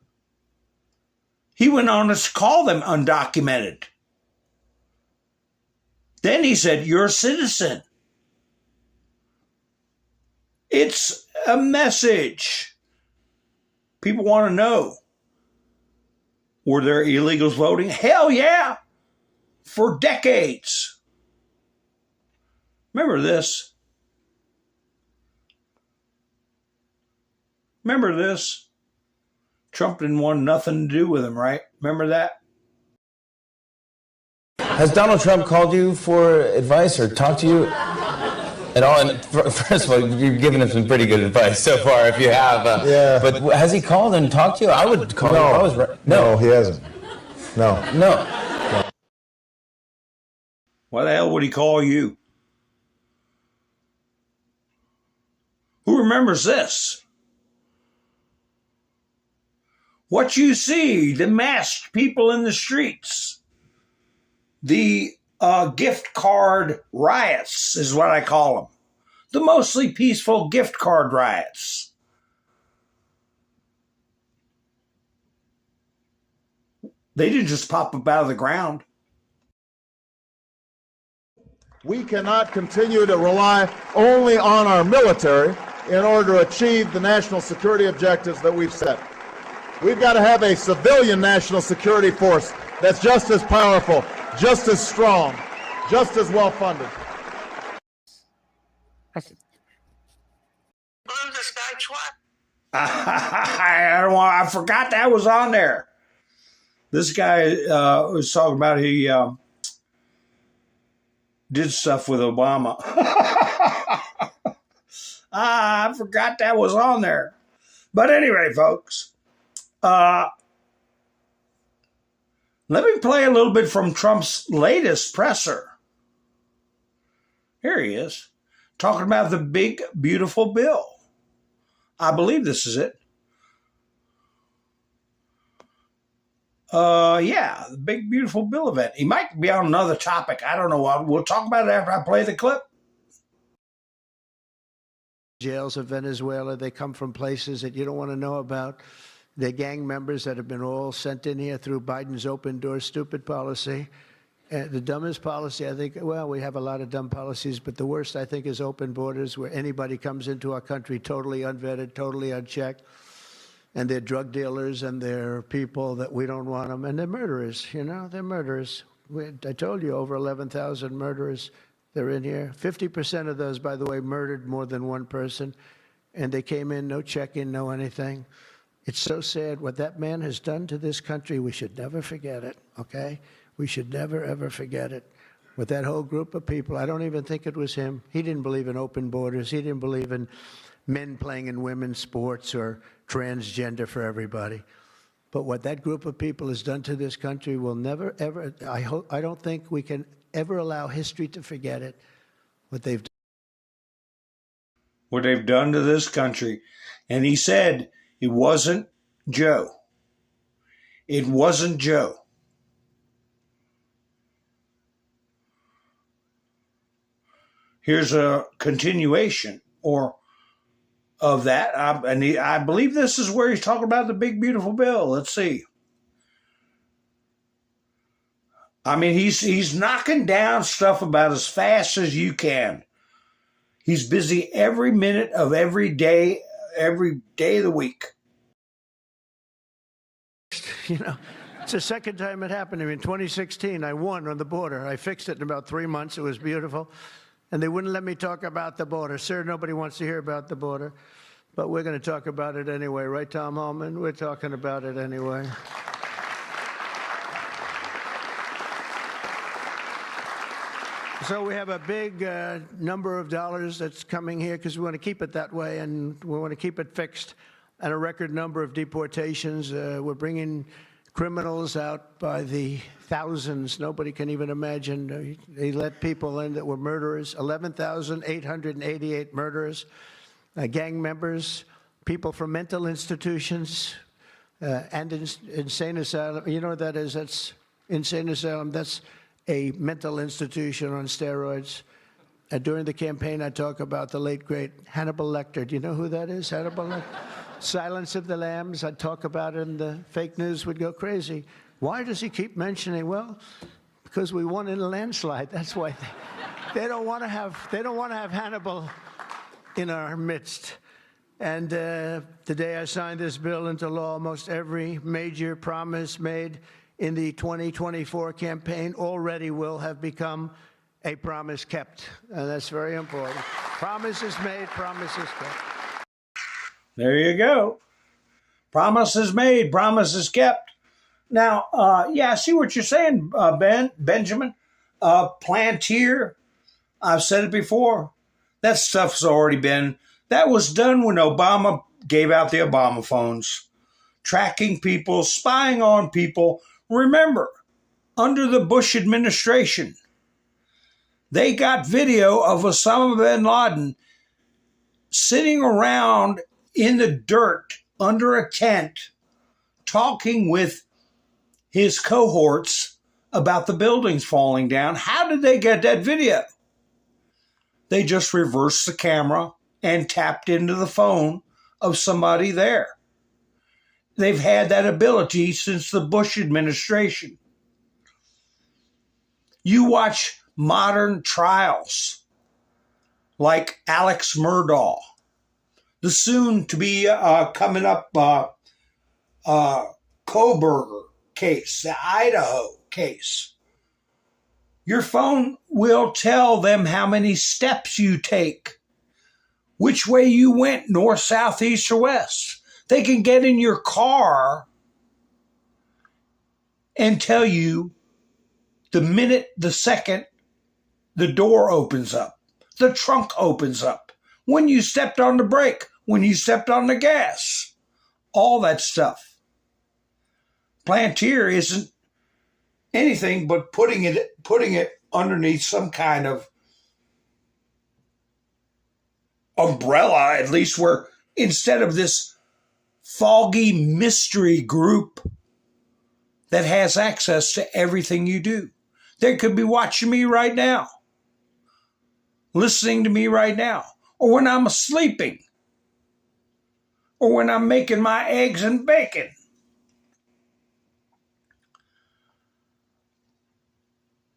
He went on to call them undocumented. Then he said, you're a citizen. It's a message. People want to know. Were there illegals voting? Hell yeah. For decades. Remember this. Remember this. Trump didn't want nothing to do with him, right? Remember that? Has Donald Trump called you for advice or talked to you at all? And first of all, you've given him some pretty good advice so far, if you have. Yeah. But has he called and talked to you? I would call you if I was right. No, he hasn't. No. Why the hell would he call you? Who remembers this? What you see, the masked people in the streets, the gift card riots is what I call them. The mostly peaceful gift card riots. They didn't just pop up out of the ground. We cannot continue to rely only on our military in order to achieve the national security objectives that we've set. We've got to have a civilian national security force that's just as powerful, just as strong, just as well funded. I forgot that was on there. This guy was talking about he did stuff with Obama. I forgot that was on there. But anyway, folks, let me play a little bit from Trump's latest presser. Here he is, talking about the big, beautiful bill. I believe this is it. Yeah, the big, beautiful bill event. He might be on another topic. I don't know. We'll talk about it after I play the clip. Jails of Venezuela, they come from places that you don't want to know about. They're gang members that have been all sent in here through Biden's open door stupid policy. The dumbest policy, I think, well, we have a lot of dumb policies, but the worst, I think, is open borders, where anybody comes into our country totally unvetted, totally unchecked. And they're drug dealers and they're people that we don't want them. And they're murderers, you know, they're murderers. I told you, over 11,000 murderers, they're in here. 50% of those, by the way, murdered more than one person. And they came in, no check-in, no anything. It's so sad what that man has done to this country. We should never forget it, okay? We should never, ever forget it. With that whole group of people, I don't even think it was him. He didn't believe in open borders. He didn't believe in men playing in women's sports or transgender for everybody. But what that group of people has done to this country will never, ever, I don't think we can ever allow history to forget it, what they've done. What they've done to this country. And he said it wasn't Joe. It wasn't Joe. Here's a continuation of that. I believe this is where he's talking about the big, beautiful bill. Let's see. I mean, he's knocking down stuff about as fast as you can. He's busy every minute of every day of the week. You know, it's the second time it happened to me. In 2016, I won on the border. I fixed it in about 3 months. It was beautiful. And they wouldn't let me talk about the border. Sir, nobody wants to hear about the border. But we're going to talk about it anyway. Right, Tom Holman? We're talking about it anyway. So we have a big number of dollars that's coming here because we want to keep it that way, and we want to keep it fixed. And a record number of deportations. We're bringing criminals out by the thousands. Nobody can even imagine. They let people in that were murderers. 11,888 murderers, gang members, people from mental institutions and insane asylum. You know what that is? That's insane asylum. That's a mental institution on steroids. During the campaign, I talk about the late, great Hannibal Lecter. Do you know who that is, Hannibal Lecter? Silence of the Lambs. I'd talk about it, and the fake news would go crazy. Why does he keep mentioning? Well, because we won in a landslide. That's why they don't want to have Hannibal in our midst. And the day I signed this bill into law, almost every major promise made in the 2024 campaign already will have become a promise kept. And that's very important. Promises made, promises kept. There you go. Promises made, promises kept. Now, yeah, I see what you're saying, Benjamin. Plantier, I've said it before. That stuff's already been. That was done when Obama gave out the Obama phones. Tracking people, spying on people. Remember, under the Bush administration, they got video of Osama bin Laden sitting around in the dirt under a tent talking with his cohorts about the buildings falling down. How did they get that video? They just reversed the camera and tapped into the phone of somebody there. They've had that ability since the Bush administration. You watch modern trials like Alex Murdaugh, the soon-to-be coming up Koberger case, the Idaho case. Your phone will tell them how many steps you take, which way you went, north, south, east, or west. They can get in your car and tell you the minute, the second, the door opens up, the trunk opens up, when you stepped on the brake, when you stepped on the gas, all that stuff. Plantier isn't anything but putting it underneath some kind of umbrella, at least, where instead of this foggy mystery group that has access to everything you do. They could be watching me right now, listening to me right now, or when I'm sleeping, or when I'm making my eggs and bacon.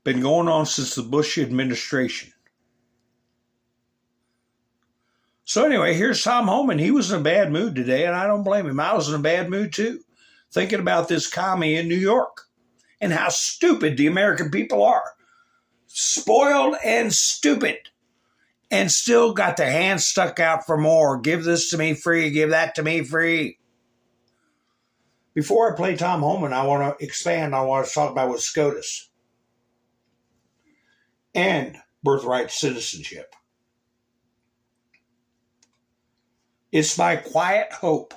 Been going on since the Bush administration. So anyway, here's Tom Homan. He was in a bad mood today, and I don't blame him. I was in a bad mood too, thinking about this commie in New York and how stupid the American people are. Spoiled and stupid, and still got their hands stuck out for more. Give this to me free, give that to me free. Before I play Tom Homan, I want to expand. I want to talk about what SCOTUS and birthright citizenship. It's my quiet hope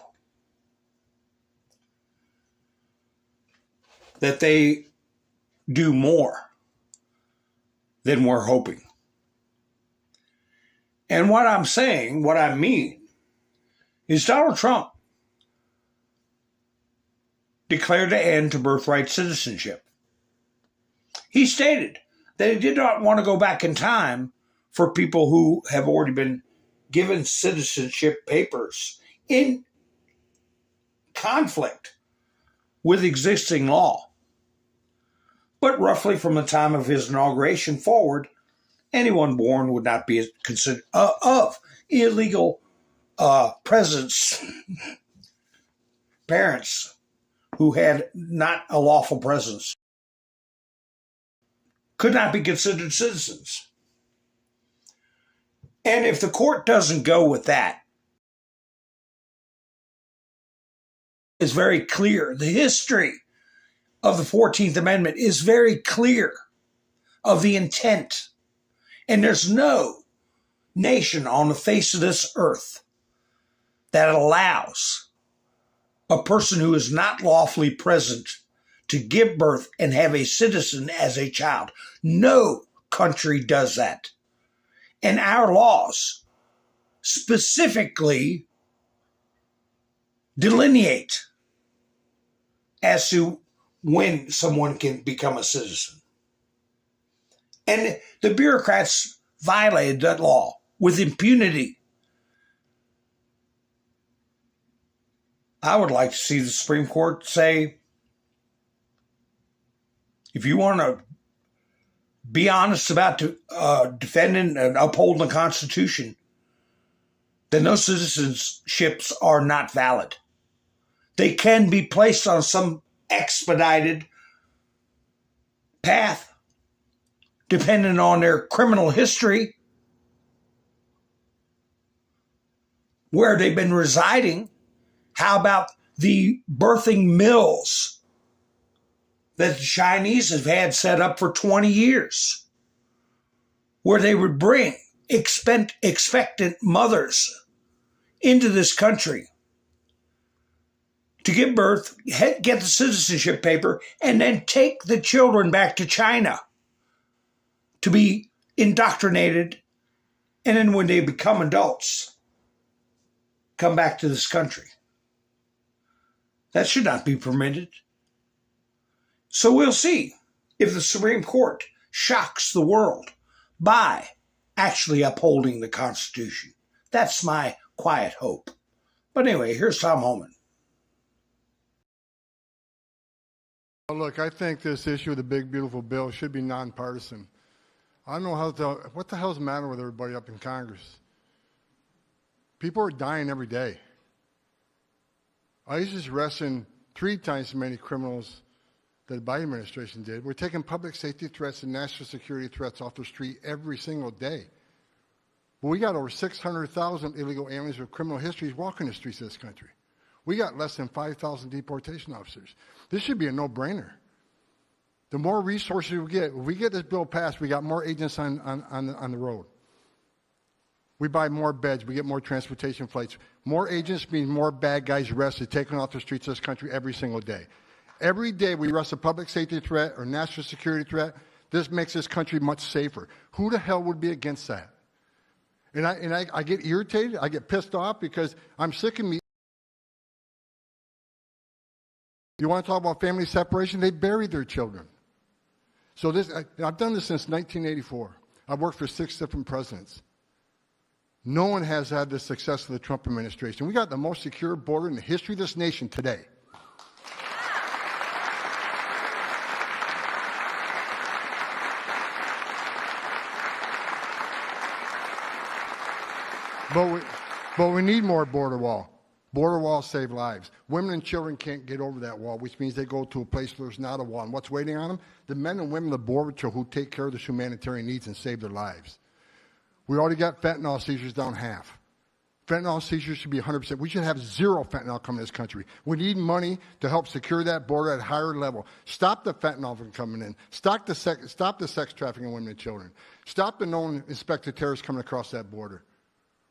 that they do more than we're hoping. And what I'm saying, what I mean, is Donald Trump declared an end to birthright citizenship. He stated that he did not want to go back in time for people who have already been given citizenship papers in conflict with existing law. But roughly from the time of his inauguration forward, anyone born would not be considered of illegal presence, parents who had not a lawful presence, could not be considered citizens. And if the court doesn't go with that, it's very clear. The history of the 14th Amendment is very clear of the intent. And there's no nation on the face of this earth that allows a person who is not lawfully present to give birth and have a citizen as a child. No country does that. And our laws specifically delineate as to when someone can become a citizen. And the bureaucrats violated that law with impunity. I would like to see the Supreme Court say, if you want to be honest about defending and upholding the Constitution, then those citizenships are not valid. They can be placed on some expedited path, depending on their criminal history, where they've been residing. How about the birthing mills that the Chinese have had set up for 20 years, where they would bring expectant mothers into this country to give birth, get the citizenship paper, and then take the children back to China to be indoctrinated, and then when they become adults, come back to this country. That should not be permitted. So we'll see if the Supreme Court shocks the world by actually upholding the Constitution. That's my quiet hope. But anyway, here's Tom Homan. Look, I think this issue of the big, beautiful bill should be nonpartisan. I don't know what the hell's the matter with everybody up in Congress? People are dying every day. ICE is arresting 3 times as many criminals that the Biden administration did. We're taking public safety threats and national security threats off the street every single day. But we got over 600,000 illegal aliens with criminal histories walking the streets of this country. We got less than 5,000 deportation officers. This should be a no-brainer. The more resources we get, if we get this bill passed, we got more agents on the road. We buy more beds, we get more transportation flights. More agents means more bad guys arrested, taken off the streets of this country every single day. Every day we arrest a public safety threat or national security threat, this makes this country much safer. Who the hell would be against that? And I get irritated, I get pissed off because I'm sick of me. You want to talk about family separation? They buried their children. So I've done this since 1984. I've worked for 6 different presidents. No one has had the success of the Trump administration. We got the most secure border in the history of this nation today. But we need more border wall. Border walls save lives. Women and children can't get over that wall, which means they go to a place where there's not a wall. And what's waiting on them? The men and women of the Border Patrol who take care of the humanitarian needs and save their lives. We already got fentanyl seizures down half. Fentanyl seizures should be 100%. We should have 0 fentanyl coming to this country. We need money to help secure that border at a higher level. Stop the fentanyl from coming in. Stop the sex trafficking of women and children. Stop the known suspected terrorists coming across that border.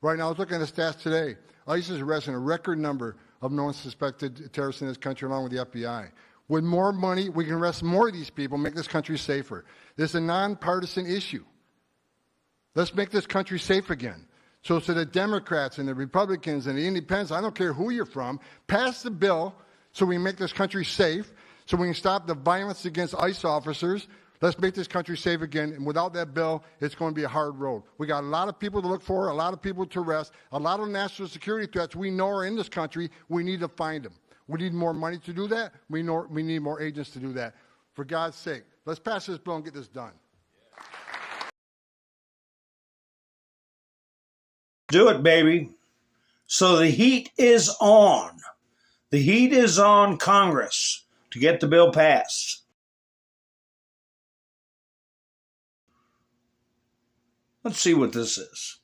Right now, I was looking at the stats today. ICE is arresting a record number of known suspected terrorists in this country along with the FBI. With more money, we can arrest more of these people, make this country safer. This is a nonpartisan issue. Let's make this country safe again. So to the Democrats and the Republicans and the Independents, I don't care who you're from, pass the bill so we can make this country safe, so we can stop the violence against ICE officers. Let's make this country safe again. And without that bill, it's going to be a hard road. We got a lot of people to look for, a lot of people to arrest, a lot of national security threats we know are in this country. We need to find them. We need more money to do that. We need more agents to do that. For God's sake, let's pass this bill and get this done. Do it, baby. So the heat is on. The heat is on Congress to get the bill passed. Let's see what this is.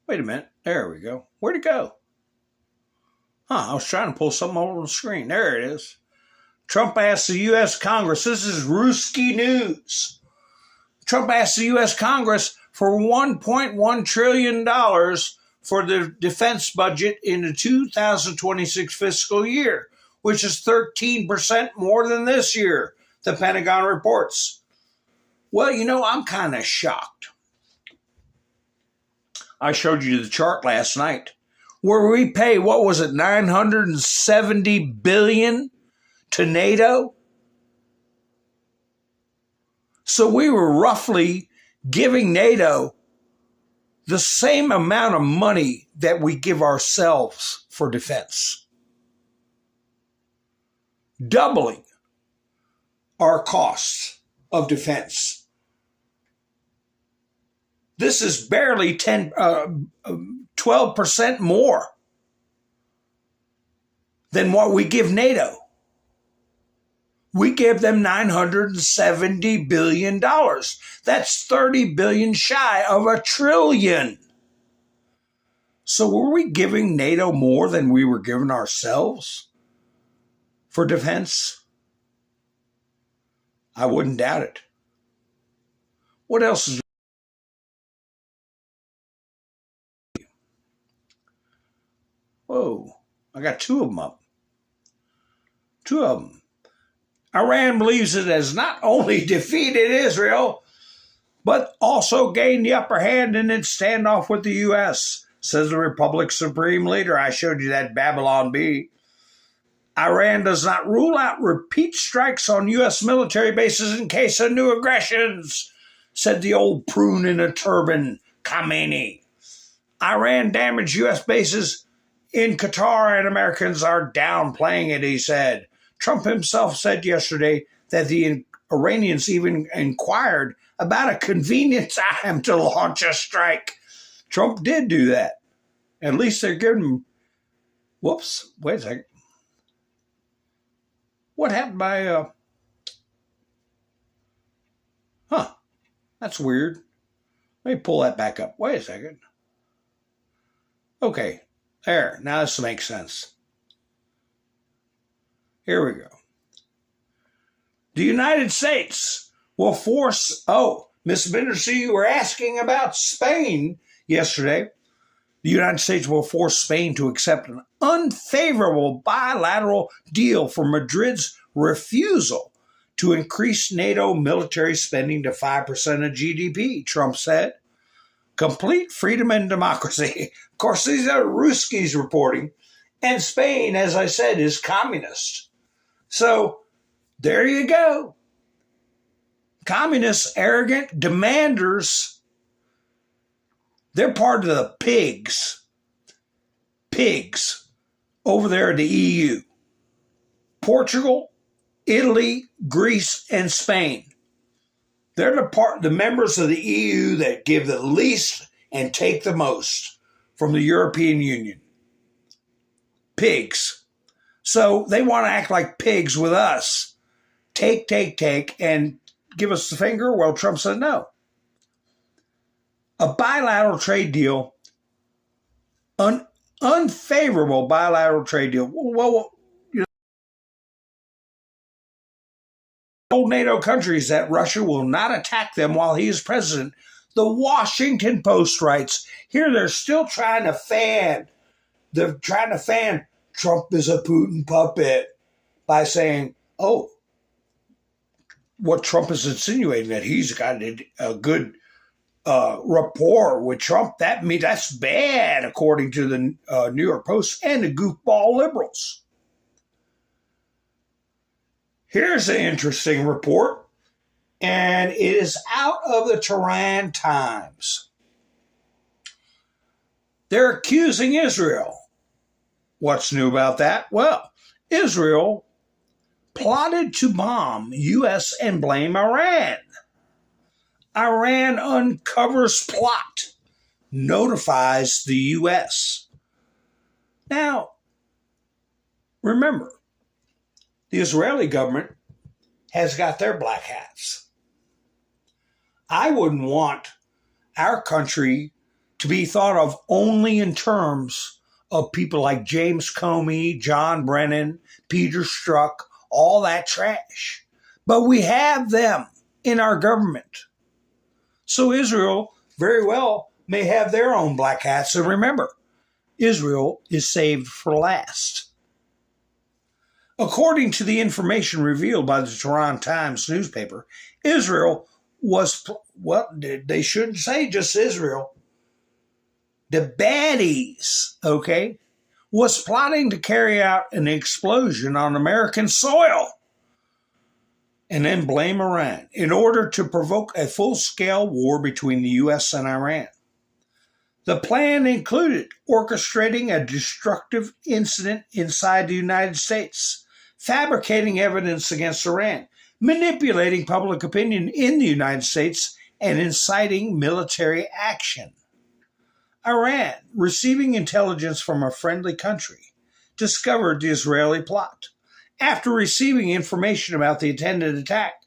Wait a minute. There we go. Where'd it go? I was trying to pull something over the screen. There it is. Trump asked the U.S. Congress. This is Ruski News. Trump asked the U.S. Congress for $1.1 trillion for the defense budget in the 2026 fiscal year, which is 13% more than this year, the Pentagon reports. Well, you know, I'm kind of shocked. I showed you the chart last night where we pay, what was it, $970 billion to NATO. So we were roughly giving NATO the same amount of money that we give ourselves for defense, doubling our costs of defense. This is barely 12% more than what we give NATO. We give them $970 billion. That's $30 billion shy of $1 trillion. So were we giving NATO more than we were giving ourselves for defense? I wouldn't doubt it. What else is Whoa, I got two of them up. Two of them. Iran believes it has not only defeated Israel, but also gained the upper hand in its standoff with the U.S., says the Republic's supreme leader. I showed you that Babylon Bee. Iran does not rule out repeat strikes on U.S. military bases in case of new aggressions, said the old prune in a turban, Khamenei. Iran damaged U.S. bases in Qatar and Americans are downplaying it, he said. Trump himself said yesterday that the Iranians even inquired about a convenient time to launch a strike. Trump did do that. At least they're giving him... Whoops, wait a second. What happened by... That's weird. Let me pull that back up. Wait a second. Okay, there. Now this makes sense. Here we go. The United States will force... Miss Benderson, you were asking about Spain yesterday. The United States will force Spain to accept an unfavorable bilateral deal for Madrid's refusal to increase NATO military spending to 5% of GDP, Trump said. Complete freedom and democracy. Of course, these are Ruskies reporting. And Spain, as I said, is communist. So, there you go. Communists, arrogant, demanders. They're part of the pigs. Pigs over there in the EU. Portugal, Italy, Greece, and Spain. They're the members of the EU that give the least and take the most from the European Union. Pigs. So they want to act like pigs with us. Take, and give us the finger. Well, Trump said no. A bilateral trade deal, an unfavorable bilateral trade deal. Well, told NATO countries that Russia will not attack them while he is president. The Washington Post writes, here they're still trying to fan. They're trying to fan Trump is a Putin puppet by saying, what Trump is insinuating, that he's got a good rapport with Trump. That's bad, according to the New York Post and the goofball liberals. Here's an interesting report, and it is out of the Tehran Times. They're accusing Israel. What's new about that? Well, Israel plotted to bomb U.S. and blame Iran. Iran uncovers plot, notifies the U.S. Now, remember, the Israeli government has got their black hats. I wouldn't want our country to be thought of only in terms of people like James Comey, John Brennan, Peter Strzok, all that trash. But we have them in our government. So Israel very well may have their own black hats. So remember, Israel is saved for last. According to the information revealed by the Tehran Times newspaper, Israel was, they shouldn't say just Israel. The baddies, was plotting to carry out an explosion on American soil and then blame Iran in order to provoke a full-scale war between the U.S. and Iran. The plan included orchestrating a destructive incident inside the United States, fabricating evidence against Iran, manipulating public opinion in the United States, and inciting military action. Iran, receiving intelligence from a friendly country, discovered the Israeli plot. After receiving information about the intended attack,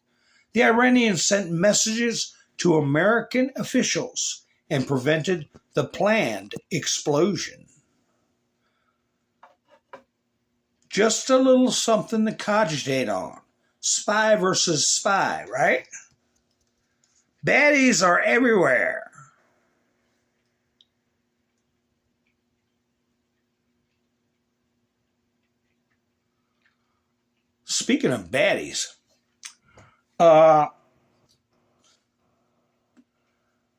the Iranians sent messages to American officials and prevented the planned explosion. Just a little something to cogitate on. Spy versus spy, right? Baddies are everywhere. Speaking of baddies,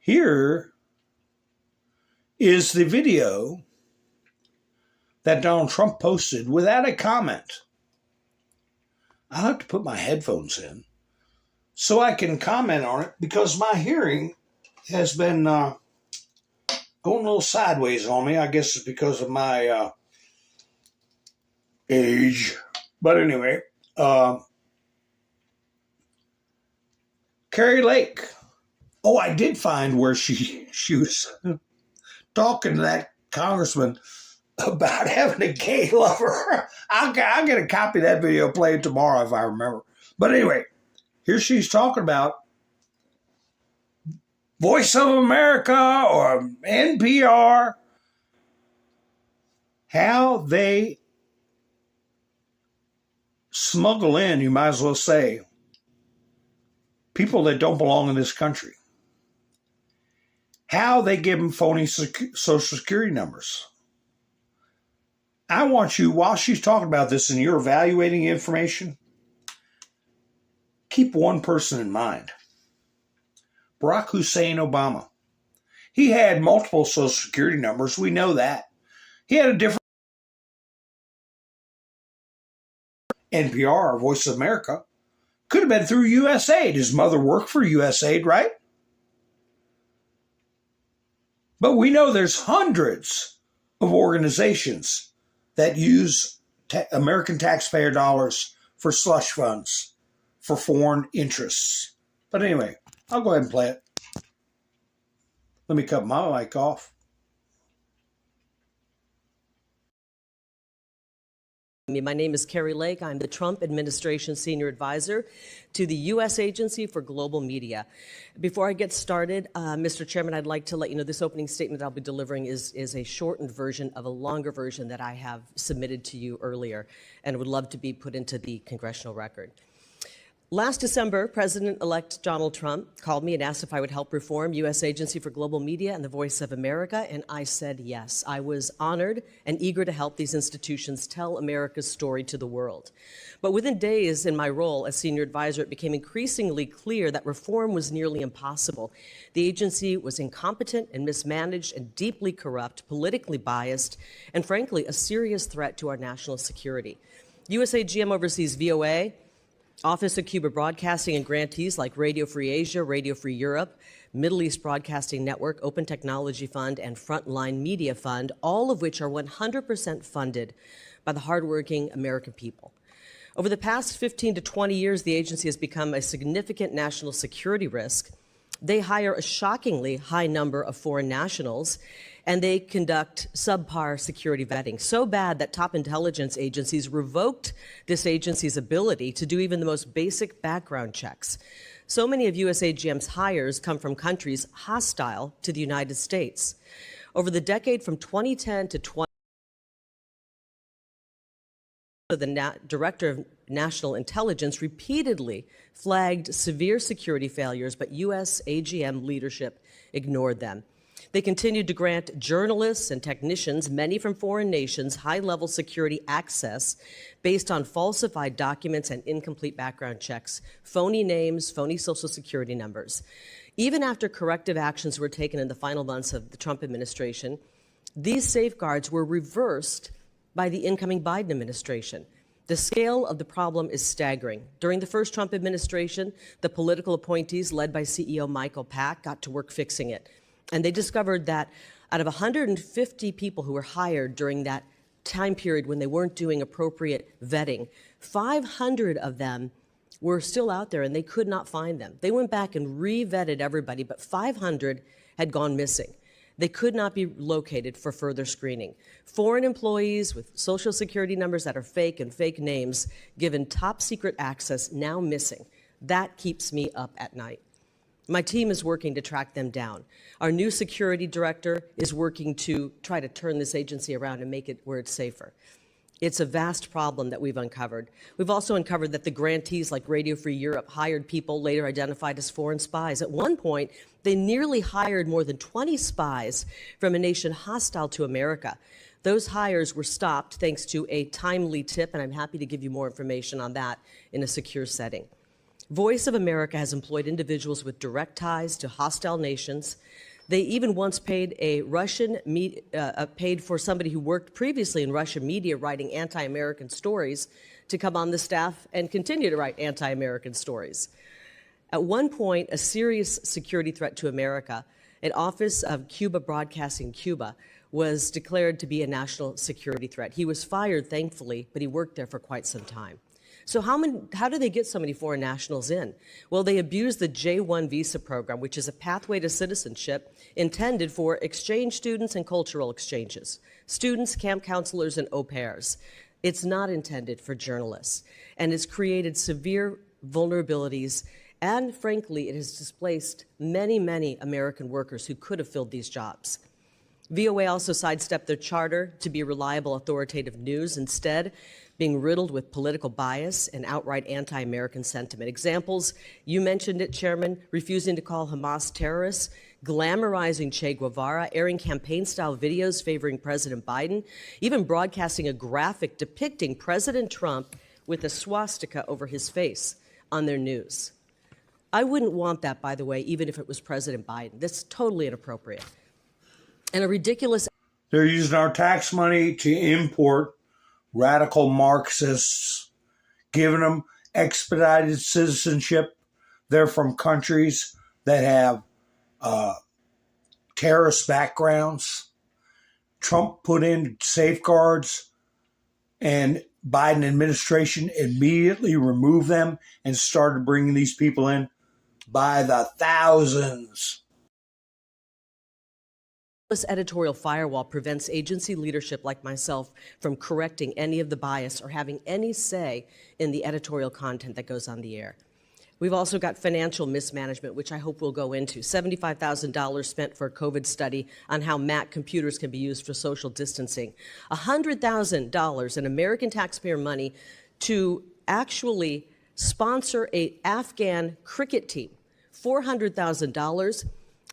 here is the video that Donald Trump posted without a comment. I'll have to put my headphones in so I can comment on it because my hearing has been going a little sideways on me. I guess it's because of my age. But anyway, Carrie Lake. Oh, I did find where she was talking to that congressman about having a gay lover. I'll get a copy of that video played tomorrow if I remember. But anyway, here she's talking about Voice of America or NPR, how they smuggle in, you might as well say, people that don't belong in this country. How they give them phony social security numbers. I want you, while she's talking about this and you're evaluating information, keep one person in mind. Barack Hussein Obama. He had multiple social security numbers. We know that. He had a different NPR, Voice of America. Could have been through USAID. His mother worked for USAID, right? But we know there's hundreds of organizations that use American taxpayer dollars for slush funds for foreign interests. But anyway, I'll go ahead and play it. Let me cut my mic off. My name is Carrie Lake. I'm the Trump administration senior advisor to the U.S. Agency for Global Media. Before I get started, Mr. Chairman, I'd like to let you know this opening statement that I'll be delivering is a shortened version of a longer version that I have submitted to you earlier and would love to be put into the congressional record. Last December, President-elect Donald Trump called me and asked if I would help reform U.S. Agency for Global Media and the Voice of America, and I said yes. I was honored and eager to help these institutions tell America's story to the world. But within days in my role as senior advisor, it became increasingly clear that reform was nearly impossible. The agency was incompetent and mismanaged and deeply corrupt, politically biased, and frankly, a serious threat to our national security. USAGM oversees VOA, Office of Cuba Broadcasting, and grantees like Radio Free Asia, Radio Free Europe, Middle East Broadcasting Network, Open Technology Fund, and Frontline Media Fund, all of which are 100% funded by the hardworking American people. Over the past 15 to 20 years, the agency has become a significant national security risk. They hire a shockingly high number of foreign nationals, and they conduct subpar security vetting, so bad that top intelligence agencies revoked this agency's ability to do even the most basic background checks. So many of USAGM's hires come from countries hostile to the United States. Over the decade from 2010 to 2020, the Director of National Intelligence repeatedly flagged severe security failures, but USAGM leadership ignored them. They continued to grant journalists and technicians, many from foreign nations, high-level security access based on falsified documents and incomplete background checks, phony names, phony social security numbers. Even after corrective actions were taken in the final months of the Trump administration, these safeguards were reversed by the incoming Biden administration. The scale of the problem is staggering. During the first Trump administration, the political appointees led by CEO Michael Pack got to work fixing it. And they discovered that out of 150 people who were hired during that time period when they weren't doing appropriate vetting, 500 of them were still out there and they could not find them. They went back and re-vetted everybody, but 500 had gone missing. They could not be located for further screening. Foreign employees with social security numbers that are fake and fake names given top secret access now missing. That keeps me up at night. My team is working to track them down. Our new security director is working to try to turn this agency around and make it where it's safer. It's a vast problem that we've uncovered. We've also uncovered that the grantees like Radio Free Europe hired people later identified as foreign spies. At one point, they nearly hired more than 20 spies from a nation hostile to America. Those hires were stopped thanks to a timely tip, and I'm happy to give you more information on that in a secure setting. Voice of America has employed individuals with direct ties to hostile nations. They even once paid paid for somebody who worked previously in Russian media writing anti-American stories to come on the staff and continue to write anti-American stories. At one point, a serious security threat to America, an office of Cuba Broadcasting Cuba, was declared to be a national security threat. He was fired, thankfully, but he worked there for quite some time. So how do they get so many foreign nationals in? Well, they abuse the J-1 visa program, which is a pathway to citizenship intended for exchange students and cultural exchanges, students, camp counselors, and au pairs. It's not intended for journalists, and it's created severe vulnerabilities, and frankly, it has displaced many, many American workers who could have filled these jobs. VOA also sidestepped their charter to be reliable, authoritative news, instead being riddled with political bias and outright anti-American sentiment. Examples, you mentioned it, Chairman, refusing to call Hamas terrorists, glamorizing Che Guevara, airing campaign-style videos favoring President Biden, even broadcasting a graphic depicting President Trump with a swastika over his face on their news. I wouldn't want that, by the way, even if it was President Biden. That's totally inappropriate. And a ridiculous... They're using our tax money to import radical Marxists, giving them expedited citizenship. They're from countries that have terrorist backgrounds. Trump put in safeguards, and Biden administration immediately removed them and started bringing these people in by the thousands. This editorial firewall prevents agency leadership like myself from correcting any of the bias or having any say in the editorial content that goes on the air. We've also got financial mismanagement, which I hope we'll go into. $75,000 spent for a COVID study on how Mac computers can be used for social distancing. $100,000 in American taxpayer money to actually sponsor an Afghan cricket team. $400,000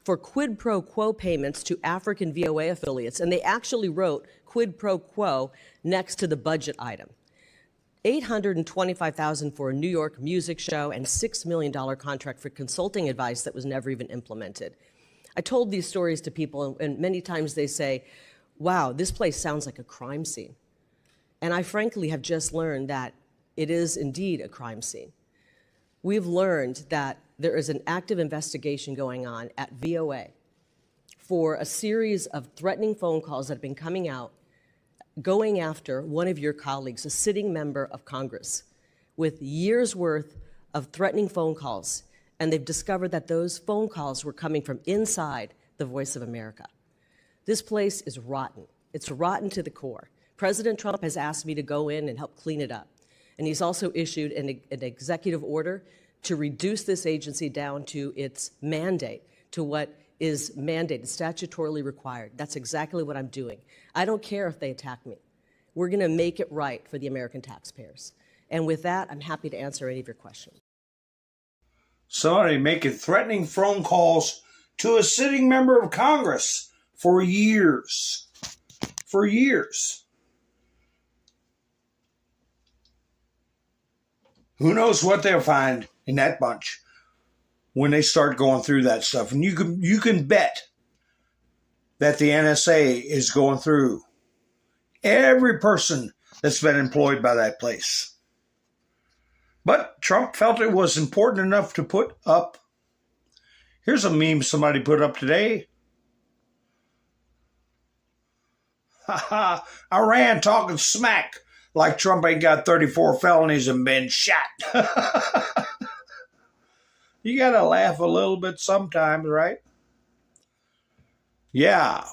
for quid pro quo payments to African VOA affiliates, and they actually wrote quid pro quo next to the budget item. $825,000 for a New York music show and $6 million contract for consulting advice that was never even implemented. I told these stories to people, and many times they say, wow, this place sounds like a crime scene. And I frankly have just learned that it is indeed a crime scene. We've learned that there is an active investigation going on at VOA for a series of threatening phone calls that have been coming out going after one of your colleagues, a sitting member of Congress, with years' worth of threatening phone calls. And they've discovered that those phone calls were coming from inside the Voice of America. This place is rotten. It's rotten to the core. President Trump has asked me to go in and help clean it up. And he's also issued an executive order to reduce this agency down to its mandate, to what is mandated, statutorily required. That's exactly what I'm doing. I don't care if they attack me. We're going to make it right for the American taxpayers. And with that, I'm happy to answer any of your questions. Somebody making threatening phone calls to a sitting member of Congress for years. For years. Who knows what they'll find in that bunch when they start going through that stuff. And you can bet that the NSA is going through every person that's been employed by that place. But Trump felt it was important enough to put up. Here's a meme somebody put up today. Iran talking smack like Trump ain't got 34 felonies and been shot. You got to laugh a little bit sometimes, right? Yeah.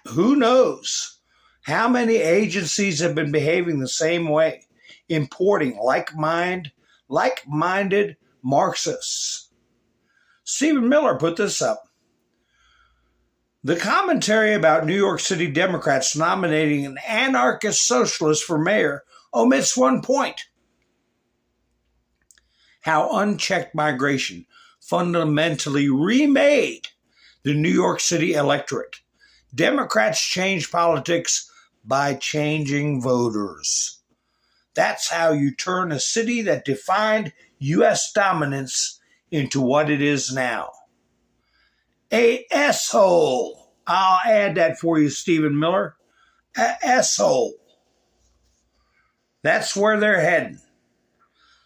Who knows how many agencies have been behaving the same way, importing like-minded Marxists. Stephen Miller put this up. The commentary about New York City Democrats nominating an anarchist socialist for mayor omits one point: how unchecked migration fundamentally remade the New York City electorate. Democrats change politics by changing voters. That's how you turn a city that defined U.S. dominance into what it is now. A S-hole. I'll add that for you, Stephen Miller. A S-hole. That's where they're heading.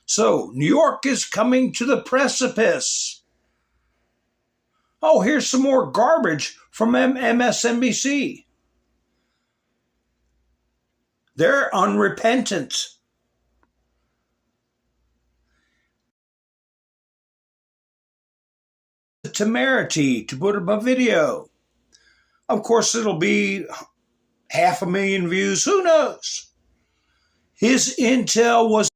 So, New York is coming to the precipice. Oh, here's some more garbage from MSNBC. They're unrepentant. Temerity to put up a video. Of course, it'll be 500,000 views. Who knows? His intel was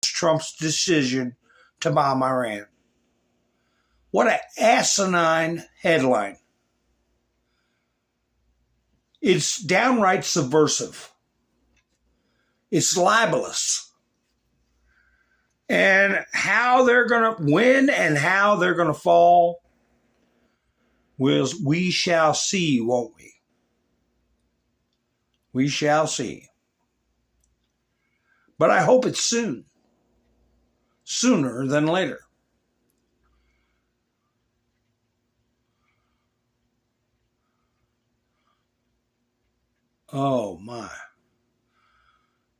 Trump's decision to bomb Iran. What an asinine headline. It's downright subversive. It's libelous. And how they're going to win and how they're going to fall, we shall see, won't we? We shall see. But I hope it's soon. Sooner than later. Oh, my.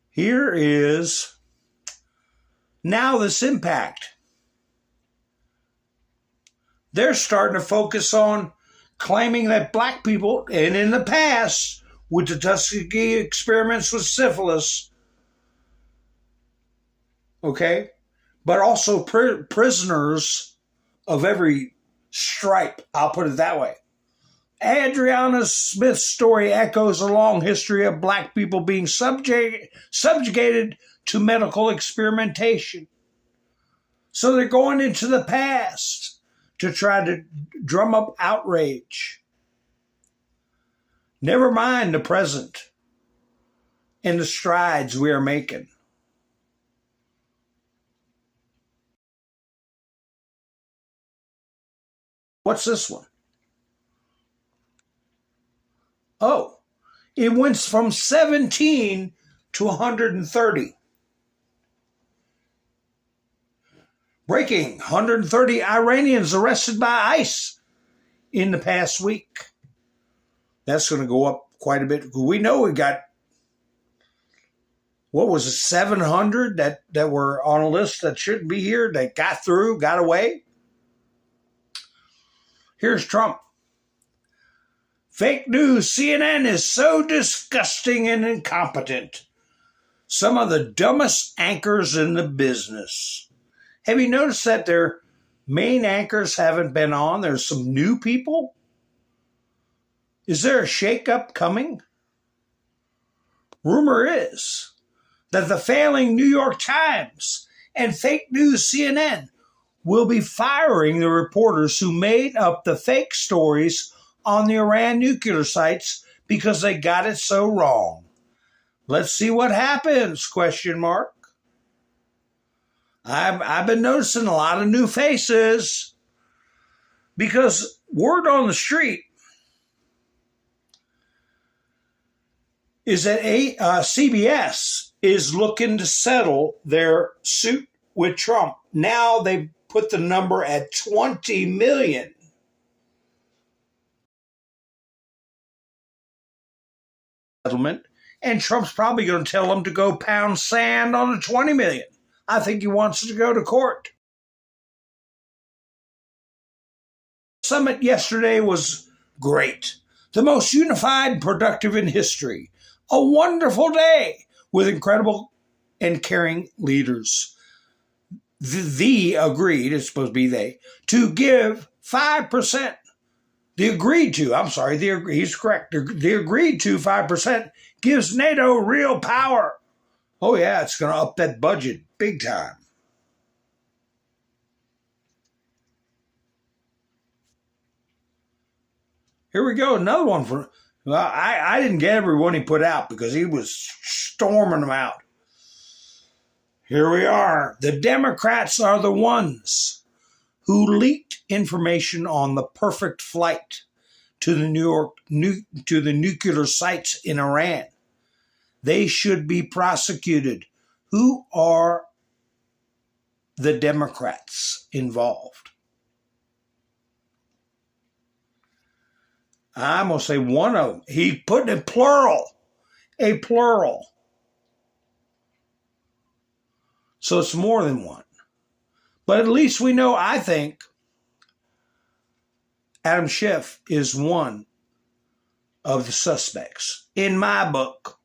Here is now this impact. They're starting to focus on claiming that black people, and in the past, with the Tuskegee experiments with syphilis, okay, but also prisoners of every stripe, I'll put it that way. Adriana Smith's story echoes a long history of black people being subjugated to medical experimentation. So they're going into the past to try to drum up outrage. Never mind the present and the strides we are making. What's this one? Oh, it went from 17 to 130. Breaking, 130 Iranians arrested by ICE in the past week. That's going to go up quite a bit. We know we got, what was it, 700 that were on a list that shouldn't be here, that got through, got away. Here's Trump. Fake news, CNN is so disgusting and incompetent. Some of the dumbest anchors in the business. Have you noticed that their main anchors haven't been on? There's some new people. Is there a shakeup coming? Rumor is that the failing New York Times and fake news CNN will be firing the reporters who made up the fake stories on the Iran nuclear sites because they got it so wrong. Let's see what happens, ? I've been noticing a lot of new faces because word on the street is that CBS is looking to settle their suit with Trump. Now they put the number at 20 million. settlement, and Trump's probably going to tell them to go pound sand on the $20 million. I think he wants to go to court. The summit yesterday was great. The most unified and productive in history. A wonderful day with incredible and caring leaders. They agreed, it's supposed to be they, to give 5%. He's correct. The agreed to 5% gives NATO real power. Oh yeah, it's going to up that budget big time. Here we go, another one for. Well, I didn't get every one he put out because he was storming them out. Here we are. The Democrats are the ones who leaked information on the perfect flight to the nuclear sites in Iran. They should be prosecuted. Who are the Democrats involved? I'm going to say one of them. He put a plural. So it's more than one. But at least we know, I think, Adam Schiff is one of the suspects in my book.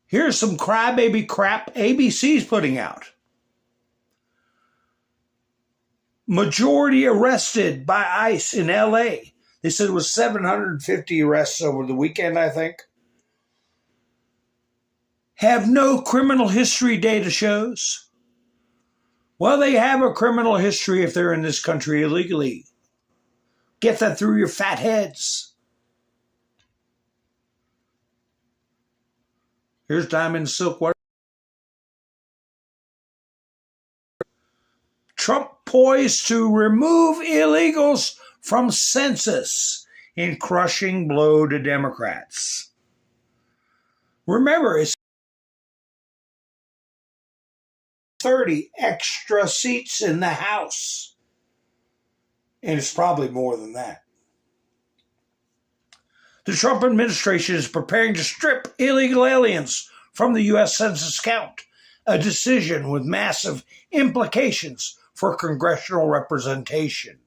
Here's some crybaby crap ABC's putting out. Majority arrested by ICE in LA. They said it was 750 arrests over the weekend, I think. Have no criminal history, data shows. Well, they have a criminal history if they're in this country illegally. Get that through your fat heads. Here's Diamond Silk. Trump poised to remove illegals from census in crushing blow to Democrats. Remember, it's 30 extra seats in the House. And it's probably more than that. The Trump administration is preparing to strip illegal aliens from the U.S. Census count, a decision with massive implications for congressional representation.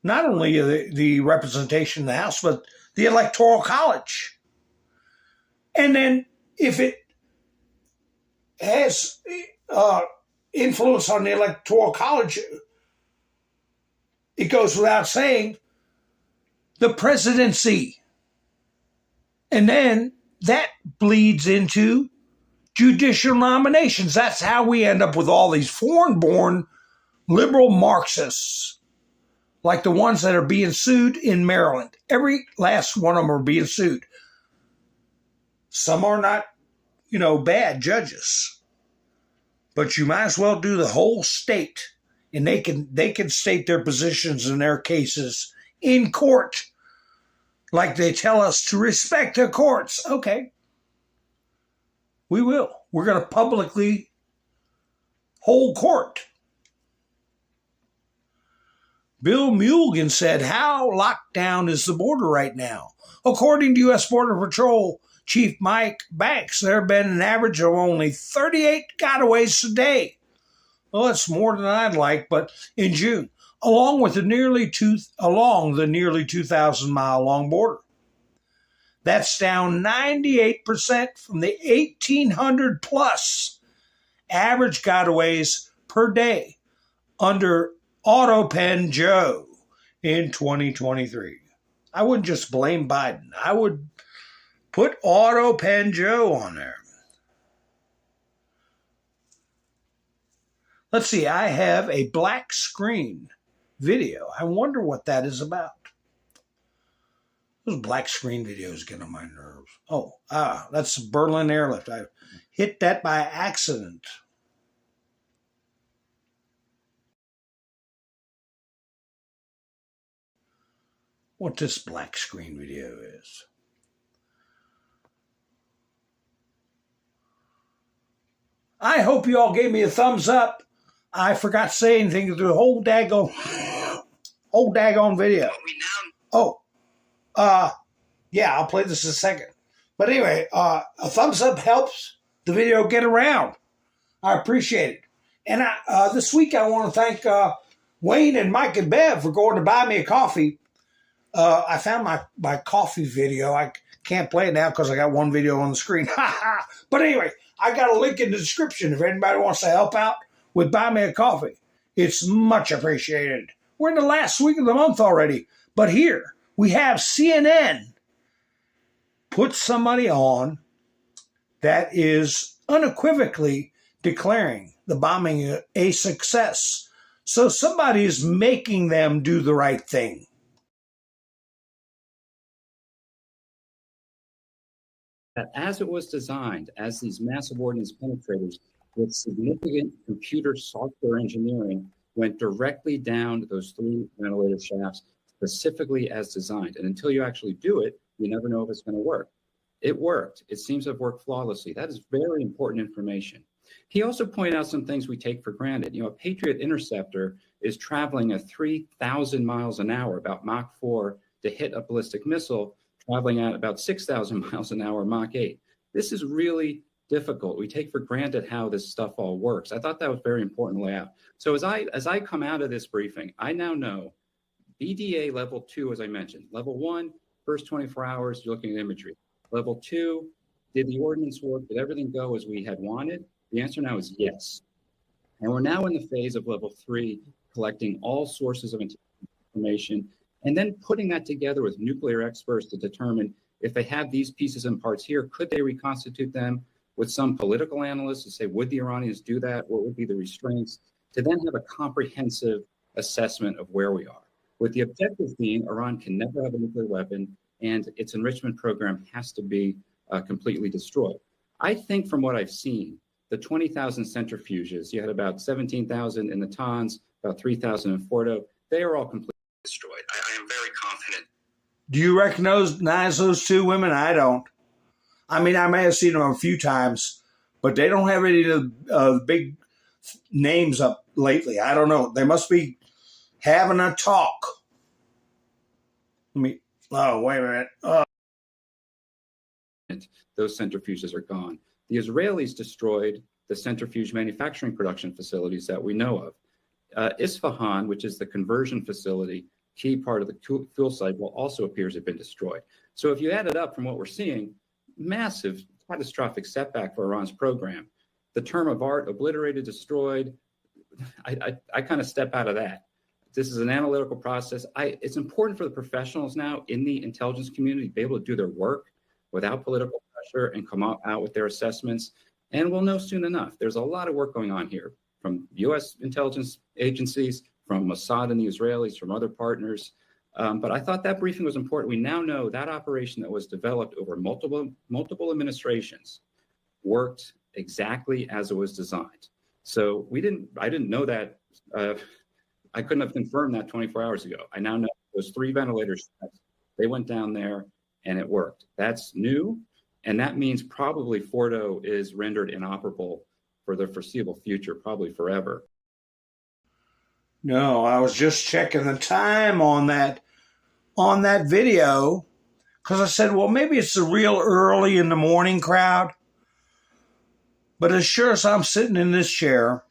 Not only the representation in the House, but the Electoral College. And then if it has influence on the Electoral College, it goes without saying, the presidency. And then that bleeds into judicial nominations. That's how we end up with all these foreign-born liberal Marxists, like the ones that are being sued in Maryland. Every last one of them are being sued. Some are not, bad judges. But you might as well do the whole state, and they can state their positions in their cases in court, like they tell us to respect the courts. Okay. We will. We're going to publicly hold court. Bill Mulligan said, how locked down is the border right now? According to U.S. Border Patrol Chief Mike Banks, there have been an average of only 38 gotaways a day. Well, that's more than I'd like, but in June, along the nearly 2,000-mile long border. That's down 98% from the 1,800 plus average gotaways per day under Autopen Joe in 2023. I wouldn't just blame Biden. I would put Autopen Joe on there. Let's see, I have a black screen video. I wonder what that is about. Those black screen videos get on my nerves. Oh, that's Berlin Airlift. I hit that by accident. What this black screen video is. I hope you all gave me a thumbs up. I forgot to say anything through the whole daggone video. Oh, yeah, I'll play this in a second. But anyway, a thumbs up helps the video get around. I appreciate it. And this week I want to thank Wayne and Mike and Bev for going to buy me a coffee. I found my coffee video. I can't play it now because I got one video on the screen. But anyway, I got a link in the description if anybody wants to help out with Buy Me a Coffee. It's much appreciated. We're in the last week of the month already. But here we have CNN put somebody on that is unequivocally declaring the bombing a success. So somebody is making them do the right thing. That as it was designed, as these massive ordnance penetrators with significant computer software engineering went directly down those 3 ventilator shafts, specifically as designed. And until you actually do it, you never know if it's going to work. It worked. It seems to have worked flawlessly. That is very important information. He also pointed out some things we take for granted. You know, a Patriot interceptor is traveling at 3,000 miles an hour, about Mach 4, to hit a ballistic missile, traveling at about 6,000 miles an hour, Mach 8. This is really difficult. We take for granted how this stuff all works. I thought that was very important to lay out. So as I come out of this briefing, I now know BDA level 2, as I mentioned. Level 1, first 24 hours, you're looking at imagery. Level 2, did the ordnance work? Did everything go as we had wanted? The answer now is yes. And we're now in the phase of level 3, collecting all sources of information, and then putting that together with nuclear experts to determine if they have these pieces and parts here, could they reconstitute them? With some political analysts to say, would the Iranians do that? What would be the restraints? To then have a comprehensive assessment of where we are. With the objective being, Iran can never have a nuclear weapon, and its enrichment program has to be completely destroyed. I think from what I've seen, the 20,000 centrifuges, you had about 17,000 in the Natanz, about 3,000 in Fordo, they are all completely destroyed. I am very confident. Do you recognize those 2 women? I don't. I mean, I may have seen them a few times, but they don't have any of the big names up lately. I don't know. They must be having a talk. Oh, wait a minute. Those centrifuges are gone. The Israelis destroyed the centrifuge manufacturing production facilities that we know of. Isfahan, which is the conversion facility, key part of the fuel cycle, also appears to have been destroyed. So if you add it up from what we're seeing, massive catastrophic setback for Iran's program. The term of art, obliterated, destroyed, I kind of step out of that. This is an analytical process. It's important for the professionals now in the intelligence community to be able to do their work without political pressure and come out with their assessments. And we'll know soon enough. There's a lot of work going on here from U.S. intelligence agencies, from Mossad and the Israelis, from other partners. But I thought that briefing was important. We now know that operation that was developed over multiple administrations worked exactly as it was designed. So I didn't know that. I couldn't have confirmed that 24 hours ago. I now know those 3 ventilators, they went down there and it worked. That's new. And that means probably Fordo is rendered inoperable for the foreseeable future, probably forever. No, I was just checking the time on that video because I said, well, maybe it's the real early in the morning crowd. But as sure as I'm sitting in this chair,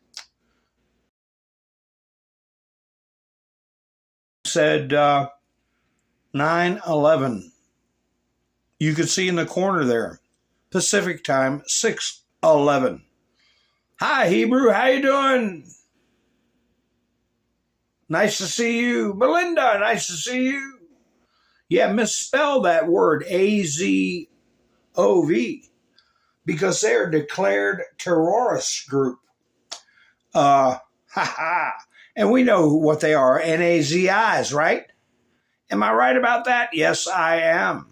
said 9:11. You could see in the corner there, Pacific time, 6:11. Hi, Hebrew, how you doing? Nice to see you. Melinda, nice to see you. Yeah, misspell that word, A-Z-O-V, because they're a declared terrorist group. And we know what they are, Nazis, right? Am I right about that? Yes, I am.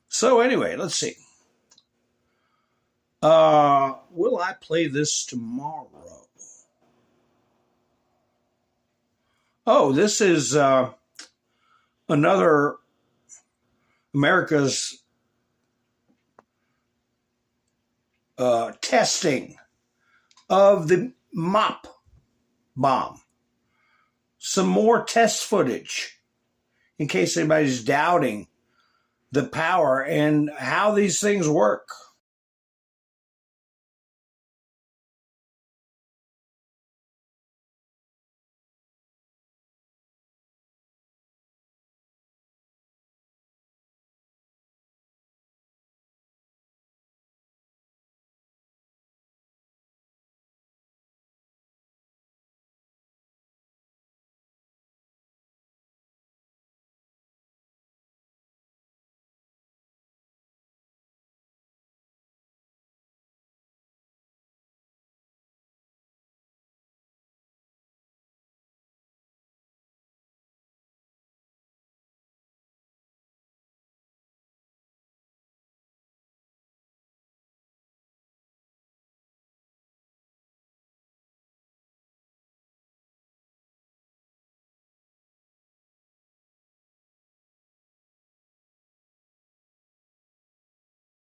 So anyway, let's see. Will I play this tomorrow? Oh, this is another America's testing of the MOP bomb. Some more test footage in case anybody's doubting the power and how these things work.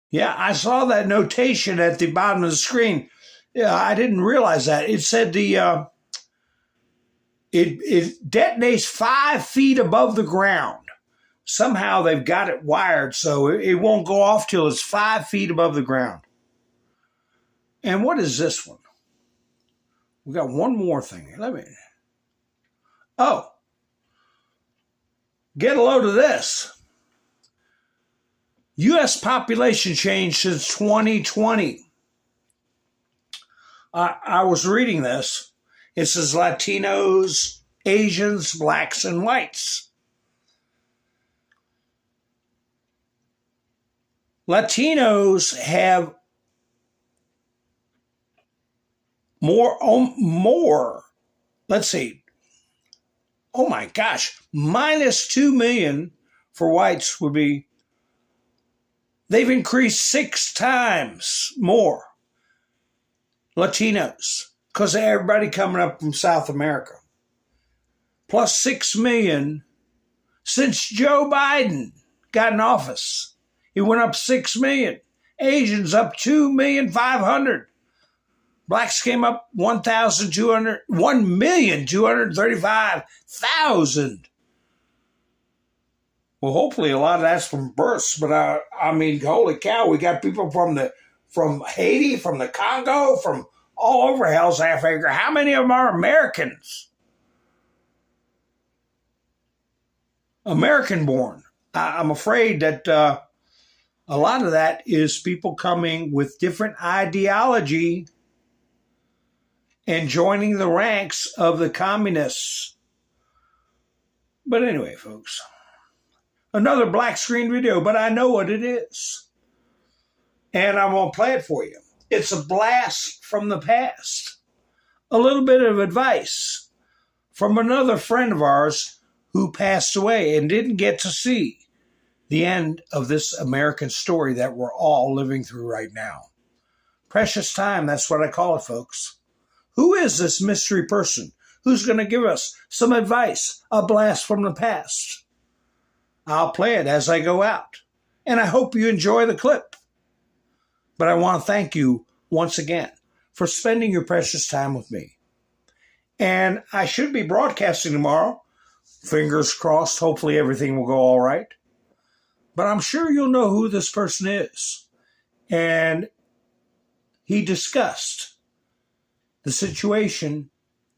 Yeah, I saw that notation at the bottom of the screen. Yeah, I didn't realize that. It said it detonates 5 feet above the ground. Somehow they've got it wired so it won't go off till it's 5 feet above the ground. And what is this one? We got one more thing. Oh, get a load of this. U.S. population change since 2020. I was reading this. It says Latinos, Asians, blacks, and whites. Latinos have more, let's see, oh my gosh, minus 2 million for whites would be, they've increased 6 times more Latinos because of everybody coming up from South America. Plus 6 million since Joe Biden got in office. He went up 6 million. Asians up 2,500,000. Blacks came up 1,235,000. Well, hopefully a lot of that's from births, but I mean, holy cow, we got people from Haiti, from the Congo, from all over hell's half acre. How many of them are Americans? American born. I'm afraid that a lot of that is people coming with different ideology and joining the ranks of the communists. But anyway, folks, another black screen video, but I know what it is. And I'm going to play it for you. It's a blast from the past. A little bit of advice from another friend of ours who passed away and didn't get to see the end of this American story that we're all living through right now. Precious time, that's what I call it, folks. Who is this mystery person who's going to give us some advice, a blast from the past? I'll play it as I go out, and I hope you enjoy the clip. But I want to thank you once again for spending your precious time with me. And I should be broadcasting tomorrow. Fingers crossed, hopefully everything will go all right. But I'm sure you'll know who this person is. And he discussed the situation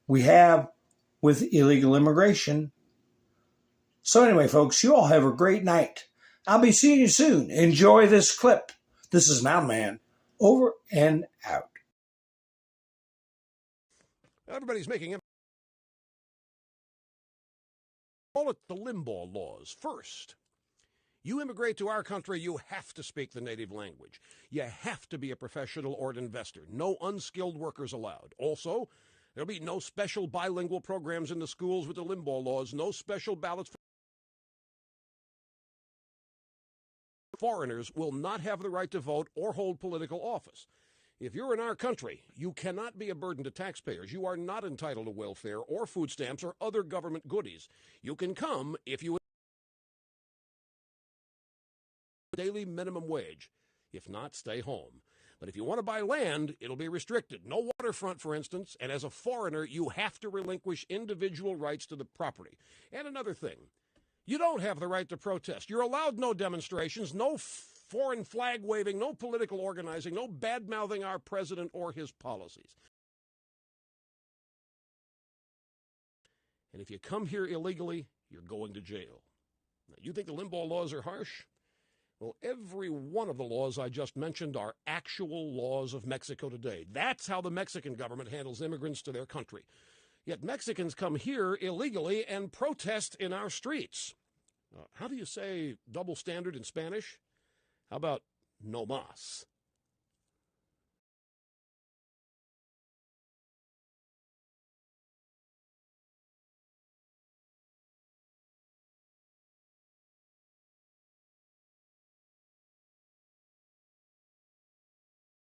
we have with illegal immigration. So anyway, folks, you all have a great night. I'll be seeing you soon. Enjoy this clip. This is Mountain Man, over and out. Everybody's making it. Call it the Limbaugh laws. First, you immigrate to our country, you have to speak the native language. You have to be a professional or an investor. No unskilled workers allowed. Also, there'll be no special bilingual programs in the schools with the Limbaugh laws, no special ballots for foreigners will not have the right to vote or hold political office. If you're in our country, you cannot be a burden to taxpayers. You are not entitled to welfare or food stamps or other government goodies. You can come if you daily minimum wage. If not, stay home. But if you want to buy land, it'll be restricted. No waterfront, for instance, and as a foreigner, you have to relinquish individual rights to the property. And another thing, you don't have the right to protest. You're allowed no demonstrations, no foreign flag waving, no political organizing, no bad-mouthing our president or his policies. And if you come here illegally, you're going to jail. Now, you think the Limbaugh laws are harsh? Well, every one of the laws I just mentioned are actual laws of Mexico today. That's how the Mexican government handles immigrants to their country. Yet Mexicans come here illegally and protest in our streets. How do you say double standard in Spanish? How about no más?